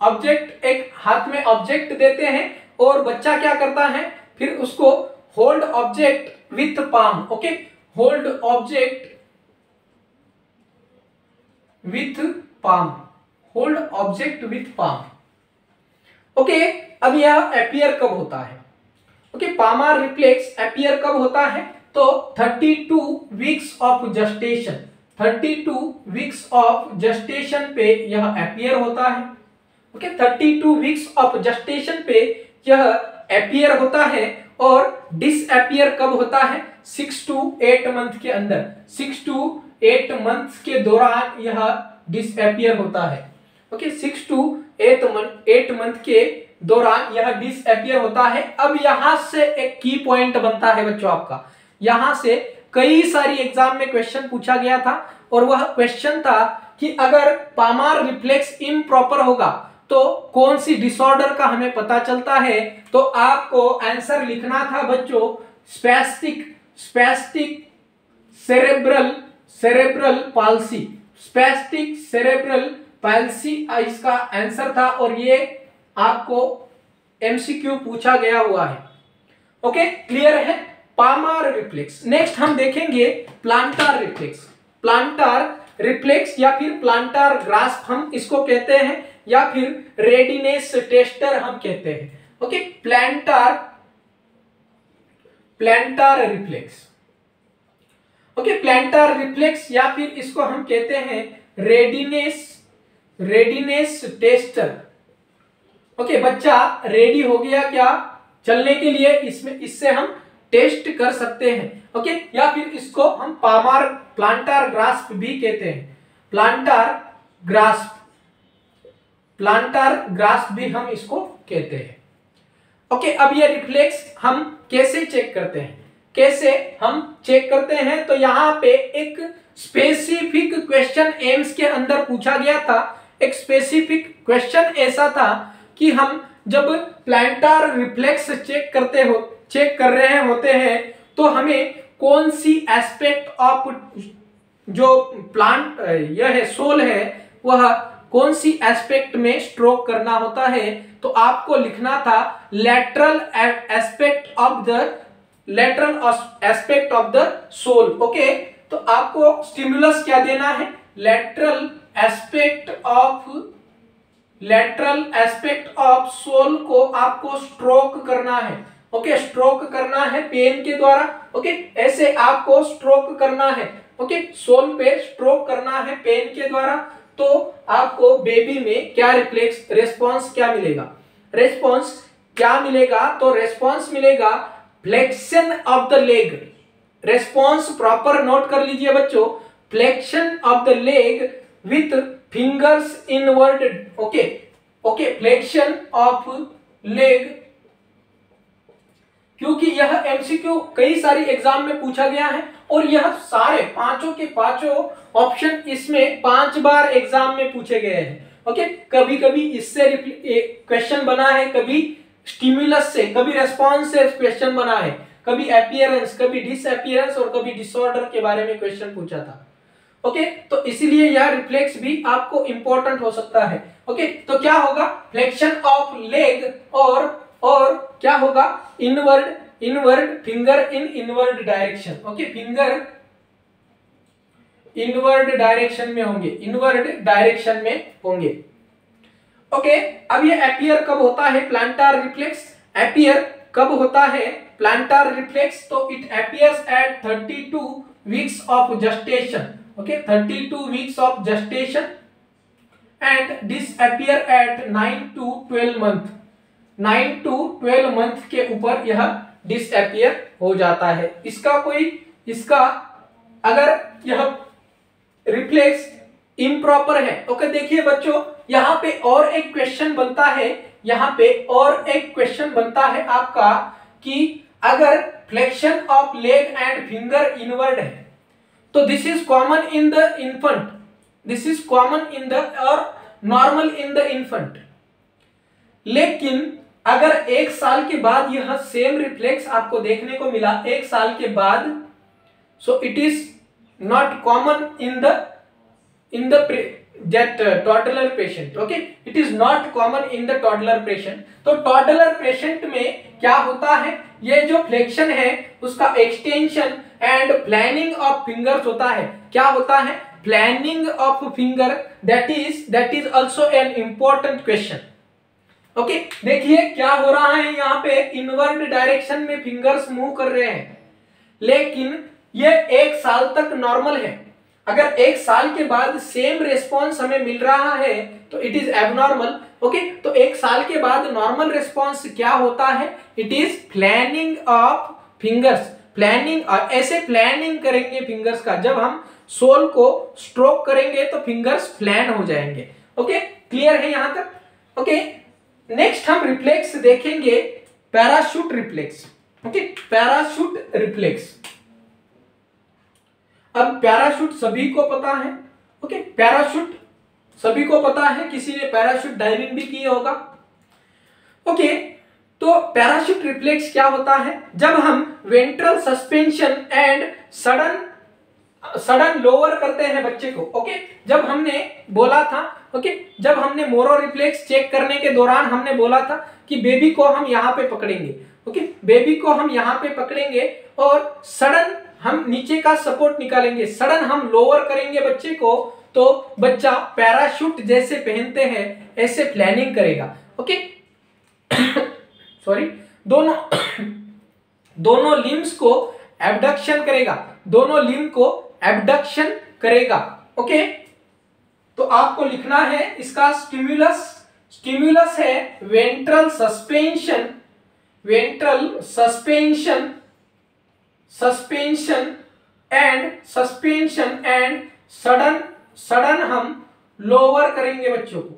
ऑब्जेक्ट एक हाथ में ऑब्जेक्ट देते हैं और बच्चा क्या करता है, फिर उसको hold object with palm, okay, hold object with palm, hold object with palm, okay. अब यह अपीयर कब होता है, ओके, पामार रिफ्लेक्स अपीयर कब होता है, तो 32 weeks of gestation, 32 weeks of gestation पे यह अपीयर होता है, ओके, 32 वीक्स ऑफ जेस्टेशन पे यह अपीयर होता है और डिसअपीयर कब होता है, 6 to 8 मंथ के अंदर, 6 to 8 मंथ्स के दौरान यह डिसअपीयर होता है, ओके, 6 to 8 मंथ के दौरान यह डिसअपीयर होता है। अब यहां से एक की पॉइंट बनता है बच्चों आपका, यहां से कई सारी एग्जाम में क्वेश्चन पूछा गया था और वह क्वेश्चन था कि अगर पामार रिफ्लेक्स इम्प्रॉपर होगा तो कौन सी डिसऑर्डर का हमें पता चलता है। तो आपको आंसर लिखना था बच्चों spastic cerebral palsy, spastic cerebral palsy इसका आंसर था और ये आपको एमसीक्यू पूछा गया हुआ है। ओके, क्लियर है? Palmer reflex. नेक्स्ट हम देखेंगे प्लांटार रिफ्लेक्स। प्लांटार रिफ्लेक्स या फिर प्लांटार ग्रास्प हम इसको कहते हैं, या फिर रेडिनेस टेस्टर हम कहते हैं। Okay, plantar reflex. Okay, plantar reflex या फिर इसको हम कहते हैं रेडिनेस टेस्टर। ओके, बच्चा रेडी हो गया क्या चलने के लिए? इससे हम टेस्ट कर सकते हैं। ओके, या फिर इसको हम प्लांटार ग्रास्प भी कहते हैं। प्लांटार ग्रास्प भी हम इसको कहते हैं। ओके, अब ये रिफ्लेक्स हम कैसे चेक करते हैं? तो यहाँ पे एक स्पेसिफिक क्वेश्चन एम्स के अंदर पूछा गया था। एक स्पेसिफिक क्वेश्चन ऐसा था कि हम जब प्लांटार रिफ्लेक्स चेक कर रहे होते हैं तो हमें कौन सी एस्पेक्ट ऑफ जो प्लांट यह है सोल है वह कौन सी एस्पेक्ट में स्ट्रोक करना होता है। तो आपको लिखना था lateral aspect of the sole. Okay, तो आपको स्टिमुलस क्या देना है? लेटरल एस्पेक्ट ऑफ सोल को आपको स्ट्रोक करना है। ओके, स्ट्रोक करना है पेन के द्वारा। ओके, ऐसे आपको स्ट्रोक करना है। ओके, सोल पे स्ट्रोक करना है पेन के द्वारा। तो आपको बेबी में क्या रेस्पॉन्स क्या मिलेगा? तो रेस्पॉन्स मिलेगा flexion of the leg. Response proper note कर लीजिए बच्चों, flexion of the leg with fingers inward. Okay, flexion of leg, क्योंकि यह एमसीक्यू कई सारी एग्जाम में पूछा गया है और यह सारे पांचों के पांचों ऑप्शन इसमें 5 बार एग्जाम में पूछे गए हैं। ओके, कभी कभी इससे क्वेश्चन बना है, कभी स्टिमुलस से, कभी रेस्पॉन्स से क्वेश्चन बना है, कभी अपीयरेंस, कभी डिसअपीयरेंस और कभी डिसऑर्डर के बारे में क्वेश्चन पूछा था। ओके, तो इसीलिए यह रिफ्लेक्स भी आपको इंपॉर्टेंट हो सकता है। ओके, तो क्या होगा? फ्लेक्शन ऑफ लेग और क्या होगा? Inward finger in inward direction. Okay, finger inward direction में होंगे। ओके, अब ये अपीयर कब होता है? प्लांटार रिफ्लेक्स अपीयर कब होता है? प्लांटार रिफ्लेक्स तो it appears eight 32 weeks of gestation। Okay, 32 weeks of gestation and disappear at 9 to 12 month. 9 to 12 month के ऊपर यह डिसअपियर हो जाता है। इसका अगर यह रिफ्लेक्स इम्प्रॉपर है। ओके, देखिए बच्चों, यहाँ पे और एक क्वेश्चन बनता है आपका कि अगर flexion of leg and finger inward है तो this is common in the और नॉर्मल इन द इन्फेंट। लेकिन अगर 1 साल के बाद यह सेम रिफ्लेक्स आपको देखने को मिला 1 साल के बाद, so it is not common in the toddler patient. Okay, it is not common in the toddler patient. तो टॉडलर पेशेंट में क्या होता है? ये जो फ्लेक्शन है उसका extension and planning of fingers होता है। क्या होता है? Planning of finger. That is also an important question. Okay, देखिए क्या हो रहा है यहाँ पे, इनवर्ड डायरेक्शन में फिंगर्स मूव कर रहे हैं, लेकिन ये 1 साल तक नॉर्मल है। अगर 1 साल के बाद सेम रेस्पॉन्स हमें मिल रहा है तो इट इज एबनॉर्मल। ओके, तो 1 साल के बाद नॉर्मल रेस्पॉन्स क्या होता है? It is planning of fingers. Planning, और ऐसे प्लानिंग करेंगे फिंगर्स का, जब हम सोल को स्ट्रोक करेंगे तो फिंगर्स प्लान हो जाएंगे। ओके, क्लियर है यहां तक? ओके, नेक्स्ट हम रिफ्लेक्स देखेंगे parachute reflex. Okay, parachute reflex. अब पैराशूट सभी को पता है। ओके, पैराशूट सभी को पता है, किसी ने पैराशूट डाइविंग भी की होगा। ओके, तो पैराशूट रिफ्लेक्स क्या होता है? जब हम ventral suspension and sudden sudden lower करते हैं बच्चे को। ओके, जब हमने बोला था, ओके, जब हमने मोरो रिफ्लेक्स चेक करने के दौरान हमने बोला था कि बेबी को हम यहाँ पे पकड़ेंगे। ओके, बेबी को हम यहाँ पे पकड़ेंगे और सडन हम नीचे का सपोर्ट निकालेंगे, सडन हम लोअर करेंगे बच्चे को, तो बच्चा पैराशूट जैसे पहनते हैं ऐसे प्लानिंग करेगा। ओके सॉरी, दोनों लिम्स को एबडक्शन करेगा, दोनों लिम्ब को एबडक्शन करेगा। ओके, तो आपको लिखना है इसका स्टिम्युलस। स्टिम्युलस है ventral suspension, ventral suspension, suspension and sudden हम लोअर करेंगे बच्चों को,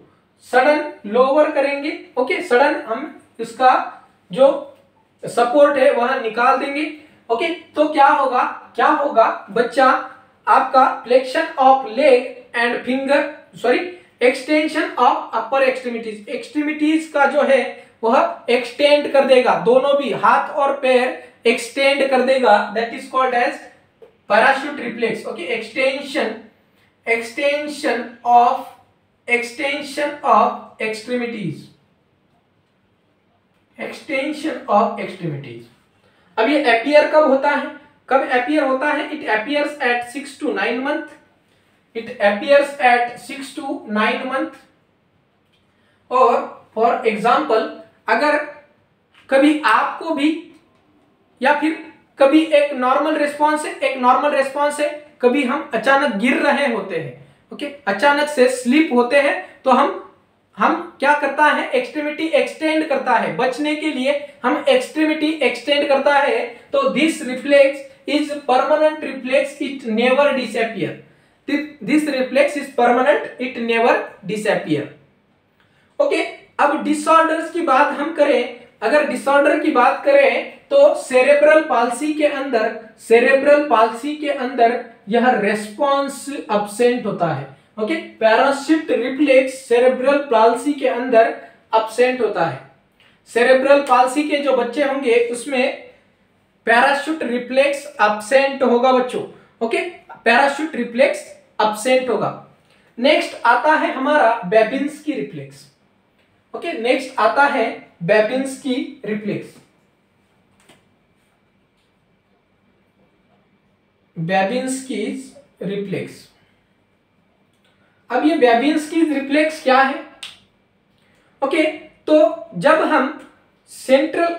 सडन लोअर करेंगे। ओके, सडन हम इसका जो सपोर्ट है वह निकाल देंगे। ओके, तो क्या होगा बच्चा आपका flexion of leg and finger, sorry, extension of upper extremities, extremities का जो है वह एक्सटेंड कर देगा, दोनों भी हाथ और पैर एक्सटेंड कर देगा, that is called as parachute reflex. Okay, extension of extremities, extension of extremities. अब ये अपीयर कब होता है? कब अपीयर होता है? It appears eight 6 to 9 month, it appears eight 6 to 9 month। और फॉर एग्जाम्पल, अगर कभी आपको भी या फिर कभी एक नॉर्मल रेस्पॉन्स है, कभी हम अचानक गिर रहे होते हैं, ओके, अचानक से स्लिप होते हैं, तो हम क्या करता है, एक्सट्रीमिटी एक्सटेंड करता है, बचने के लिए हम एक्सट्रीमिटी एक्सटेंड करता है। तो this reflex is permanent reflex, it never disappear, this reflex is permanent, it never disappear. Okay, अब डिसऑर्डर्स की बात हम करें, अगर डिसऑर्डर की बात करें तो सेरेब्रल पाल्सी के अंदर यह रेस्पॉन्स अब्सेंट होता है। Okay, parachute reflex cerebral palsy के अंदर अब्सेंट होता है। सेरेब्रल पाल्सी के जो बच्चे होंगे उसमें पैराशूट रिफ्लेक्स अब्सेंट होगा बच्चों। ओके, पैराशूट रिफ्लेक्स अब्सेंट होगा। नेक्स्ट आता है हमारा बेबिंस्की रिफ्लेक्स। ओके, नेक्स्ट आता है बेबिंस्की रिफ्लेक्स। बेबिंस्की रिफ्लेक्स, अब ये बेबिंस्की रिफ्लेक्स क्या है? ओके, तो जब हम सेंट्रल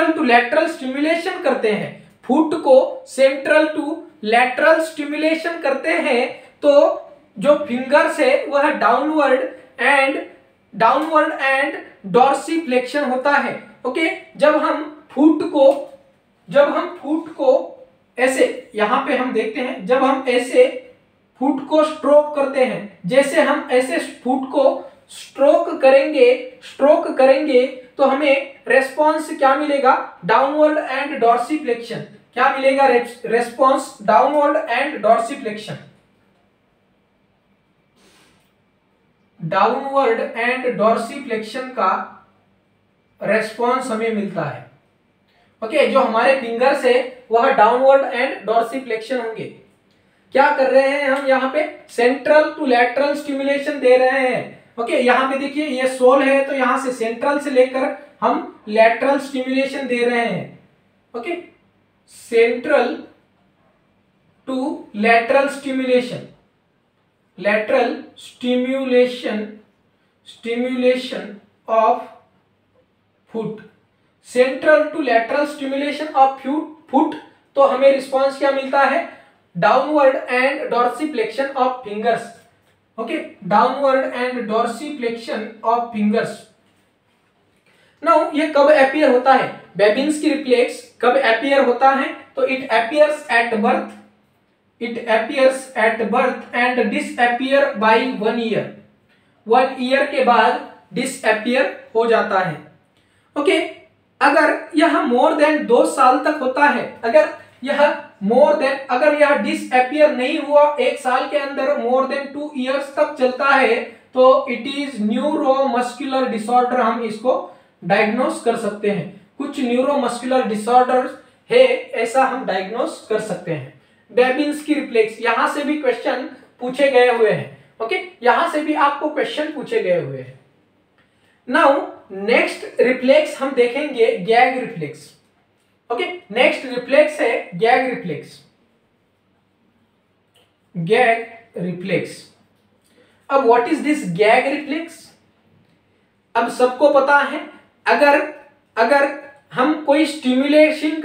टू लैटरल स्टिमुलेशन करते हैं, फुट को सेंट्रल टू लैटरल स्टिमुलेशन करते हैं, तो जो फिंगर्स है वह डाउनवर्ड एंड डॉर्सीफ्लेक्शन होता है। ओके, जब हम फुट को ऐसे, यहां पे हम देखते हैं, जब हम ऐसे फुट को स्ट्रोक करते हैं, जैसे हम ऐसे फुट को स्ट्रोक करेंगे तो हमें रेस्पॉन्स क्या मिलेगा? Downward and dorsiflexion. क्या मिलेगा response? Downward and dorsiflexion, downward and dorsiflexion का रेस्पॉन्स हमें मिलता है। ओके, जो हमारे फिंगर्स है वह डाउनवर्ड एंड डॉर्सीफ्लेक्शन होंगे। क्या कर रहे हैं हम? यहाँ पे सेंट्रल टू लैटरल स्टिमुलेशन दे रहे हैं। ओके, यहाँ पे देखिए ये सोल है, तो यहाँ से सेंट्रल से लेकर हम लैटरल स्टिमुलेशन दे रहे हैं। Okay, central to lateral stimulation, lateral stimulation of foot, central to lateral stimulation of foot, तो हमें रिस्पॉन्स क्या मिलता है? Downward and dorsiflexion of fingers. Okay, downward and dorsiflexion of fingers. Now ये कब अपीयर होता है? बेबिंस्की रिफ्लेक्स कब अपीयर होता है? तो it appears at birth and disappear by 1 year, 1 year के बाद डिसअपियर हो जाता है। ओके, अगर यह मोर देन 2 साल तक होता है, अगर यह डिसअपियर नहीं हुआ 1 साल के अंदर, मोर देन 2 years तक चलता है, तो इट इज न्यूरोमस्कुलर डिसऑर्डर, हम इसको डायग्नोस कर सकते हैं। कुछ न्यूरोमस्कुलर डिसऑर्डर है, ऐसा हम डायग्नोस कर सकते हैं। बेबिंस्की रिफ्लेक्स, यहां से भी क्वेश्चन पूछे गए हुए हैं। ओके, यहां से भी आपको क्वेश्चन पूछे गए हुए हैं। नाउ नेक्स्ट रिफ्लेक्स हम देखेंगे gag reflex. Okay, next reflex है गैग रिफ्लेक्स। Gag reflex. अब what is this gag reflex? अब सबको पता है, अगर हम कोई स्टिमुलेशन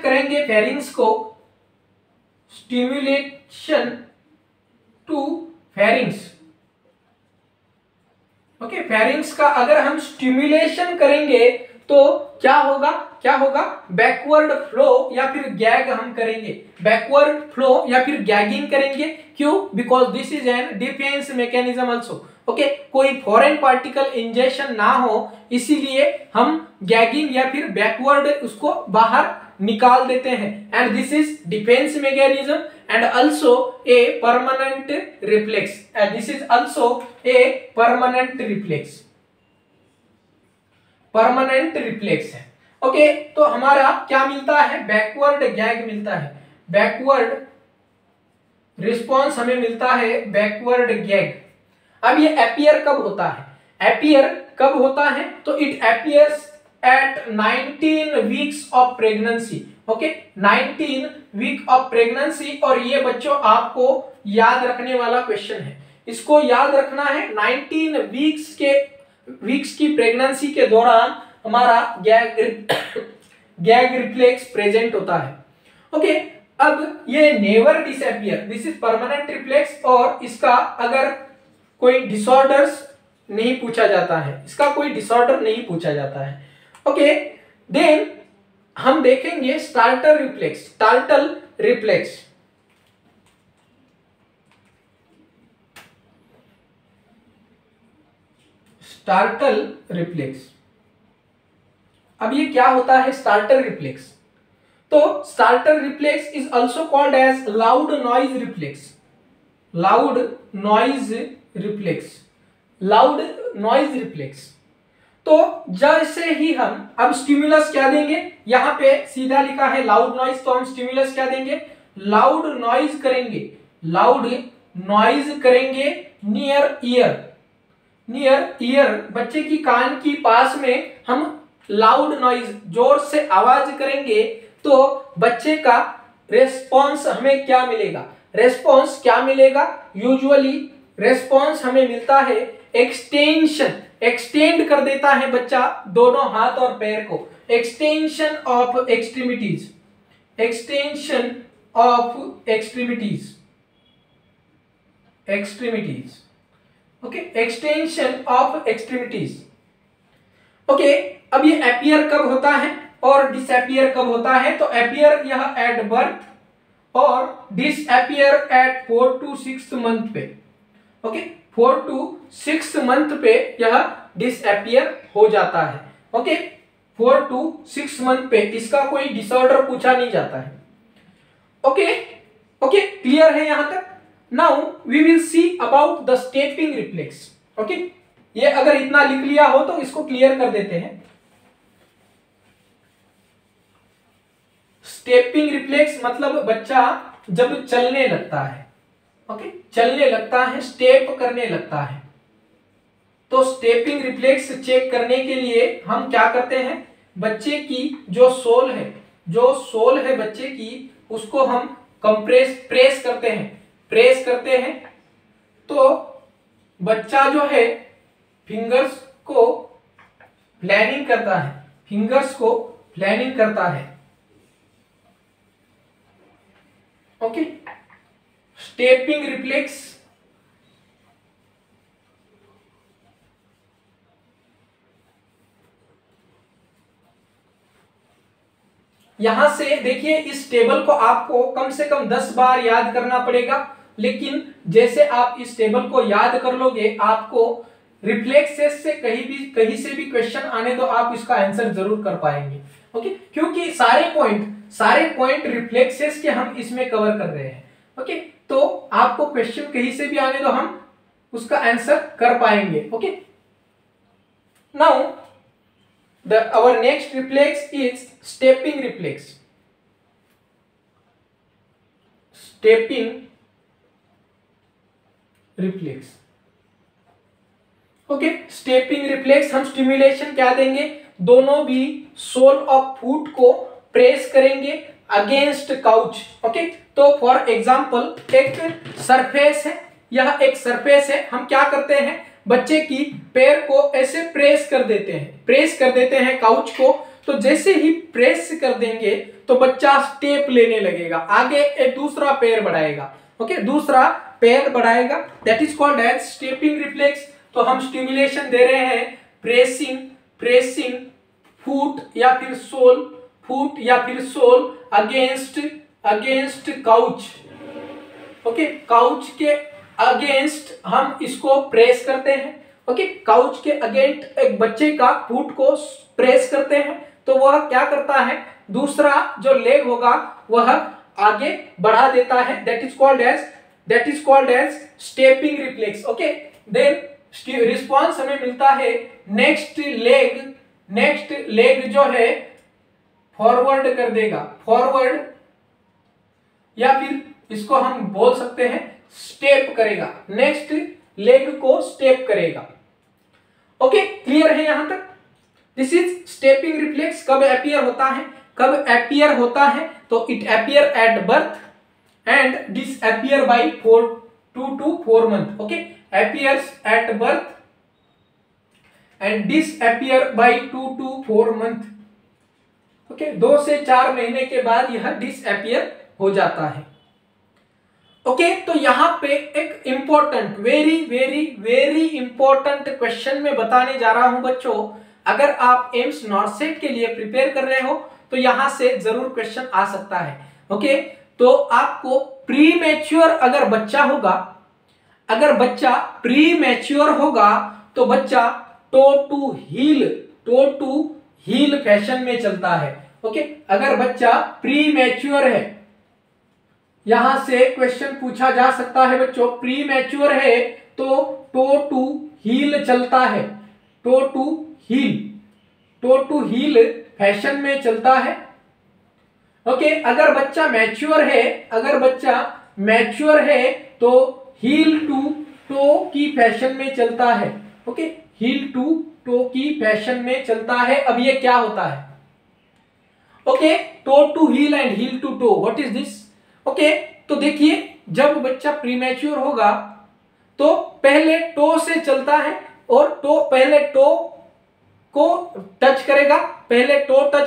करेंगे फेरिंग्स को, stimulation to pharynx. Okay, pharynx का अगर हम स्टिमुलेशन करेंगे तो क्या होगा बैकवर्ड फ्लो या फिर गैग हम करेंगे, बैकवर्ड फ्लो या फिर गैगिंग करेंगे। क्यों? Because this is an defence mechanism also. Okay, कोई फॉरेन पार्टिकल इंजेक्शन ना हो, इसीलिए हम गैगिंग या फिर बैकवर्ड उसको बाहर निकाल देते हैं। And this is defence mechanism and also a permanent reflex, and this is also a permanent reflex है। ओके, तो हमारा क्या मिलता है? बैकवर्ड गैग मिलता है, बैकवर्ड रिस्पॉन्स हमें मिलता है, बैकवर्ड गैग। अब ये अपीयर कब होता है? तो it appears at 19 weeks of pregnancy. Okay, 19 week of pregnancy. और ये बच्चों आपको याद रखने वाला क्वेश्चन है, इसको याद रखना है। 19 वीक्स की प्रेगनेंसी के दौरान हमारा गैग रिफ्लेक्स प्रेजेंट होता है। ओके, अब ये never disappear, this is permanent reflex. और इसका अगर कोई डिसऑर्डर्स नहीं पूछा जाता है, इसका कोई डिसऑर्डर नहीं पूछा जाता है। ओके, देन हम देखेंगे starter reflex, startle reflex. Startle reflex. अब ये क्या होता है स्टार्टर रिफ्लेक्स? तो starter reflex is also called as loud noise reflex. Loud noise reflex, loud noise reflex. तो जैसे ही हम अब स्टिमुलस क्या देंगे, यहां पे सीधा लिखा है लाउड नॉइज, तो हम स्टिमुलस क्या देंगे? लाउड नॉइज करेंगे, लाउड नॉइज करेंगे नियर ईयर। नियर ईयर, बच्चे की कान की पास में हम लाउड नॉइज, जोर से आवाज करेंगे तो बच्चे का रेस्पॉन्स हमें क्या मिलेगा? यूजुअली रेस्पॉन्स हमें मिलता है एक्सटेंशन, एक्सटेंड कर देता है बच्चा दोनों हाथ और पैर को, extension of extremities, extension of extremities. Okay, extension of extremities. Okay, अब ये अपीयर कब होता है और डिसअपियर कब होता है? तो अपीयर यह एट बर्थ और डिसअपियर एट 4 to 6 मंथ पे। ओके, 4 to 6 मंथ पे यह डिसअपियर हो जाता है। ओके, 4 to 6 मंथ पे इसका कोई डिसऑर्डर पूछा नहीं जाता है। ओके, क्लियर है यहां तक? Now we will see about the stepping reflex. Okay, ये अगर इतना लिख लिया हो तो इसको क्लियर कर देते हैं। स्टेपिंग रिफ्लेक्स मतलब बच्चा जब चलने लगता है, ओके, चलने लगता है, स्टेप करने लगता है, तो स्टेपिंग रिफ्लेक्स चेक करने के लिए हम क्या करते हैं? बच्चे की जो सोल है बच्चे की, उसको हम प्रेस करते हैं, तो बच्चा जो है फिंगर्स को प्लानिंग करता है, ओके। स्टेपिंग रिफ्लेक्स यहां से देखिए, इस टेबल को आपको कम से कम 10 बार याद करना पड़ेगा, लेकिन जैसे आप इस टेबल को याद कर लोगे, आपको रिफ्लेक्सेस से कहीं से भी क्वेश्चन आने तो आप इसका आंसर जरूर कर पाएंगे, ओके, क्योंकि सारे पॉइंट रिफ्लेक्सेस के हम इसमें कवर कर रहे हैं, ओके। तो आपको क्वेश्चन कहीं से भी आने तो हम उसका आंसर कर पाएंगे, okay. Now our next reflex is stepping reflex. Stepping reflex. Okay, stepping reflex हम स्टिमुलेशन क्या देंगे, दोनों भी सोल ऑफ फुट को प्रेस करेंगे अगेंस्ट काउच। ओके, तो फॉर एग्जांपल एक सरफेस है, यह एक सरफेस है, हम क्या करते हैं, बच्चे की पैर को ऐसे प्रेस कर देते हैं काउच को। तो जैसे ही प्रेस कर देंगे तो बच्चा स्टेप लेने लगेगा, आगे एक दूसरा पैर बढ़ाएगा। ओके, दूसरा पैर बढ़ाएगा, that is called as stepping reflex. तो हम स्टिमुलेशन दे रहे हैं प्रेसिंग फुट या फिर sole against couch. Okay, couch के अगेंस्ट हम इसको प्रेस करते हैं। ओके, काउच के अगेंस्ट एक बच्चे का फुट को प्रेस करते हैं तो वह क्या करता है, दूसरा जो लेग होगा वह आगे बढ़ा देता है, that is called as stepping reflex. Okay, then response हमें मिलता है नेक्स्ट लेग जो है फॉरवर्ड कर देगा, फॉरवर्ड, या फिर इसको हम बोल सकते हैं स्टेप करेगा, नेक्स्ट लेग को स्टेप करेगा। ओके, क्लियर है यहां तक? This is stepping reflex. कब अपीयर होता है तो it appear at birth and disappear by 2 to 4 months। Okay, appears at birth and disappear by 2 to 4 months। Okay, 2 से 4 महीने के बाद यह डिसअपीयर हो जाता है। ओके, तो यहां पे एक इंपॉर्टेंट वेरी इंपॉर्टेंट क्वेश्चन में बताने जा रहा हूं बच्चों। अगर आप एम्स नॉर्सेट के लिए प्रिपेयर कर रहे हो तो यहां से जरूर क्वेश्चन आ सकता है। ओके, तो आपको प्रीमेच्योर अगर बच्चा प्रीमेच्योर होगा तो बच्चा टो टू हील फैशन में चलता है। ओके, अगर बच्चा प्रीमेच्योर है, यहां से क्वेश्चन पूछा जा सकता है बच्चों, प्रीमेच्योर है तो टो टू हील चलता है, टो टू हील फैशन में चलता है। ओके, अगर बच्चा मैच्योर है तो हील टू टो की फैशन में चलता है। ओके, हील टू टो की फैशन में चलता है। अब ये क्या होता है? Okay, toe to heel and heel to toe, what is this? Okay, तो देखिए, जब बच्चा प्रीमेच्योर होगा तो पहले टो से चलता है और पहले टो को टच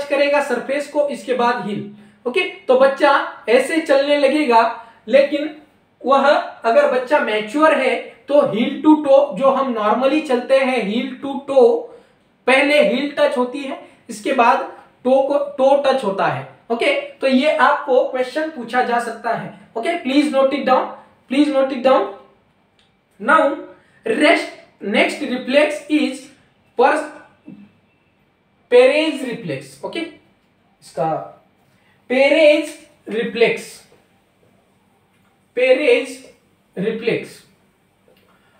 करेगा सरफेस को, इसके बाद हील। ओके, तो बच्चा ऐसे चलने लगेगा, लेकिन वह अगर बच्चा मैच्योर है तो हील टू टो जो हम नॉर्मली चलते हैं, हील टू टो, पहले हील टच होती है, इसके बाद टो टच होता है। ओके, तो ये आपको क्वेश्चन पूछा जा सकता है। Okay, please note it down. Now next reflex is Perez reflex. Okay, इसका पेरेज रिफ्लेक्स।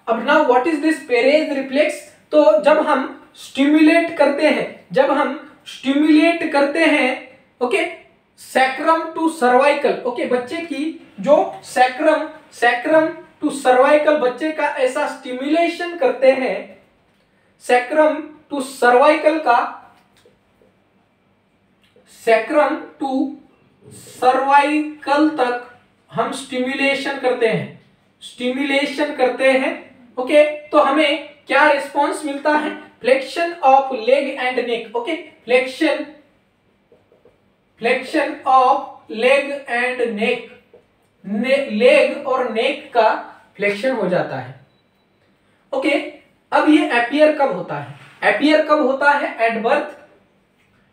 अब now what is this Perez reflex? तो जब हम स्टिमुलेट करते हैं, okay, sacrum to cervical. Okay, बच्चे की जो सैक्रम टू सर्वाइकल, बच्चे का ऐसा स्टिमुलेशन करते हैं, सैक्रम टू सर्वाइकल तक हम स्टिमुलेशन करते हैं। ओके, तो हमें क्या रिस्पॉन्स मिलता है? Flexion of leg and neck. Okay, flexion of leg and neck, leg और नेक का फ्लेक्शन हो जाता है। ओके, अब ये अपीयर कब होता है?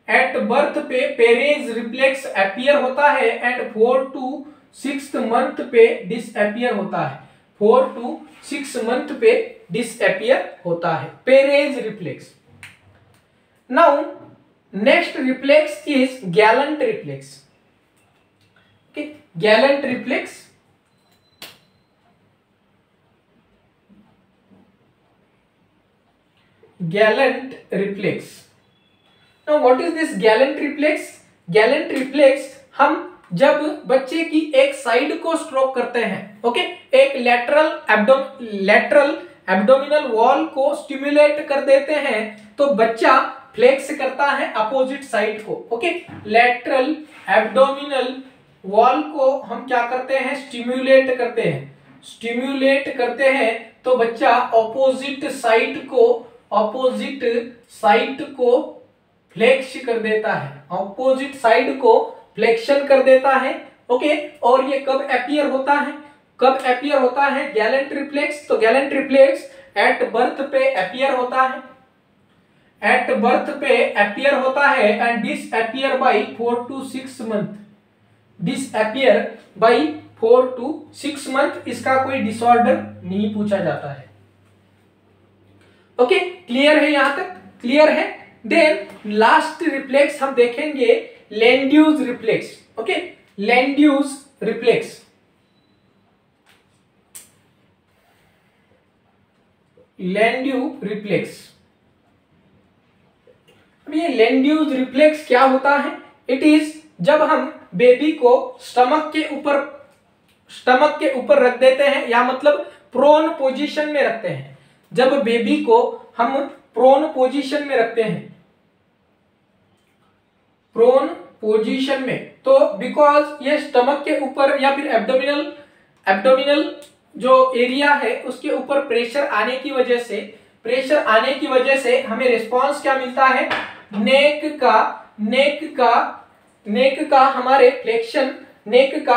एट बर्थ पे पेरेज रिफ्लेक्स अपीयर होता है एंड 4 to 6 मंथ पे डिसअपीयर होता है। 4 to 6 मंथ पे डिसअपीयर होता है Perez reflex. Now next reflex is Gallant reflex. Okay, Gallant reflex. Now what is this gallant reflex? Gallant reflex हम जब बच्चे की एक साइड को स्ट्रोक करते हैं, ओके, एक लेटरल एब्डोमिनल वॉल को स्टिमुलेट कर देते हैं तो बच्चा फ्लेक्स करता है अपोजिट साइड को, ओके। लेटरल एब्डोमिनल वॉल को हम क्या करते हैं, स्टिमुलेट करते हैं तो बच्चा अपोजिट साइड को फ्लेक्स कर देता है, अपोजिट साइड को फ्लेक्शन कर देता है, ओके। और ये कब अपीयर होता है, गैलेंट रिफ्लेक्स। तो गैलेंट रिफ्लेक्स एट बर्थ पे अपीयर होता है, and disappear by 4 to 6 month. इसका कोई डिसऑर्डर नहीं पूछा जाता है, ओके। क्लियर है, यहां तक क्लियर है। देन लास्ट रिफ्लेक्स हम देखेंगे लैंड्यूज रिफ्लेक्स, ओके। लैंड्यूज रिफ्लेक्स, अब ये लैंड्यूज रिफ्लेक्स क्या होता है? इट इज जब हम बेबी को स्टमक के ऊपर रख देते हैं, या मतलब प्रोन पोजीशन में रखते हैं। जब बेबी को हम प्रोन पोजीशन में रखते हैं, प्रोन पोजीशन में, तो बिकॉज ये स्टमक के ऊपर या फिर एब्डोमिनल जो एरिया है उसके ऊपर प्रेशर आने की वजह से हमें रिस्पांस क्या मिलता है, नेक का हमारे फ्लेक्शन, नेक का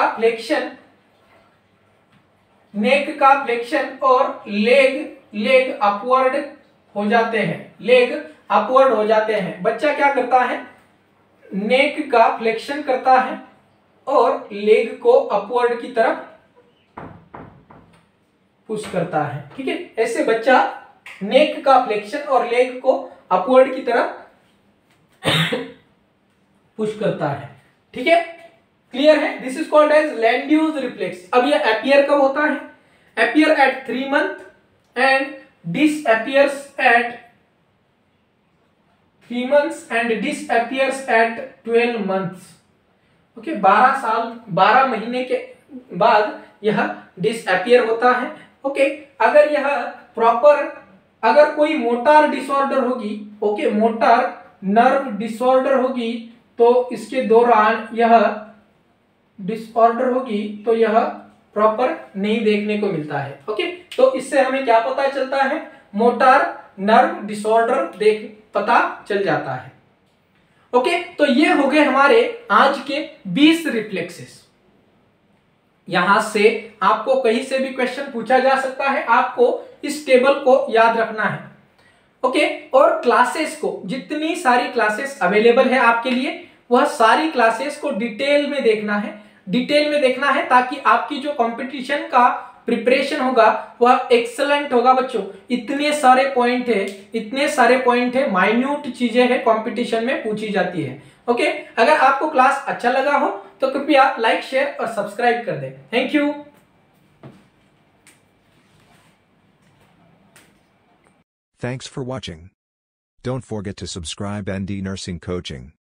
फ्लेक्शन और लेग अपवर्ड हो जाते हैं। बच्चा क्या करता है, नेक का फ्लेक्शन करता है और लेग को अपवर्ड की तरफ पुश करता है, ठीक है। ऐसे बच्चा नेक का फ्लेक्शन और लेग को अपवर्ड की तरफ पुश करता है, ठीक है। क्लियर है? This is called as Landau's reflex. अब ये अपीयर कब होता है? Appear at 3 months and disappears at 3 months and disappears at 12 months, okay. 12 महीने के बाद यह डिसअपीयर होता है, ओके। अगर यह प्रॉपर, अगर कोई मोटार डिसऑर्डर होगी, ओके, मोटार नर्व डिसऑर्डर होगी, तो इसके दौरान यह डिसऑर्डर होगी तो यह प्रॉपर नहीं देखने को मिलता है, ओके। तो इससे हमें क्या पता चलता है, मोटार नर्व डिसऑर्डर पता चल जाता है, ओके। तो ये हो गए हमारे आज के 20 रिफ्लेक्सेस। यहां से आपको कहीं से भी क्वेश्चन पूछा जा सकता है, आपको इस टेबल को याद रखना है, ओके। और क्लासेस को, जितनी सारी क्लासेस अवेलेबल है आपके लिए, वह सारी क्लासेस को डिटेल में देखना है ताकि आपकी जो कंपटीशन का प्रिपरेशन होगा वह एक्सलेंट होगा बच्चों। इतने सारे पॉइंट है, माइन्यूट चीजें हैं, कंपटीशन में पूछी जाती है, ओके। अगर आपको क्लास अच्छा लगा हो तो कृपया लाइक, शेयर और सब्सक्राइब कर दें। Thank you. Thanks for watching. Don't forget to subscribe ND Nursing Coaching.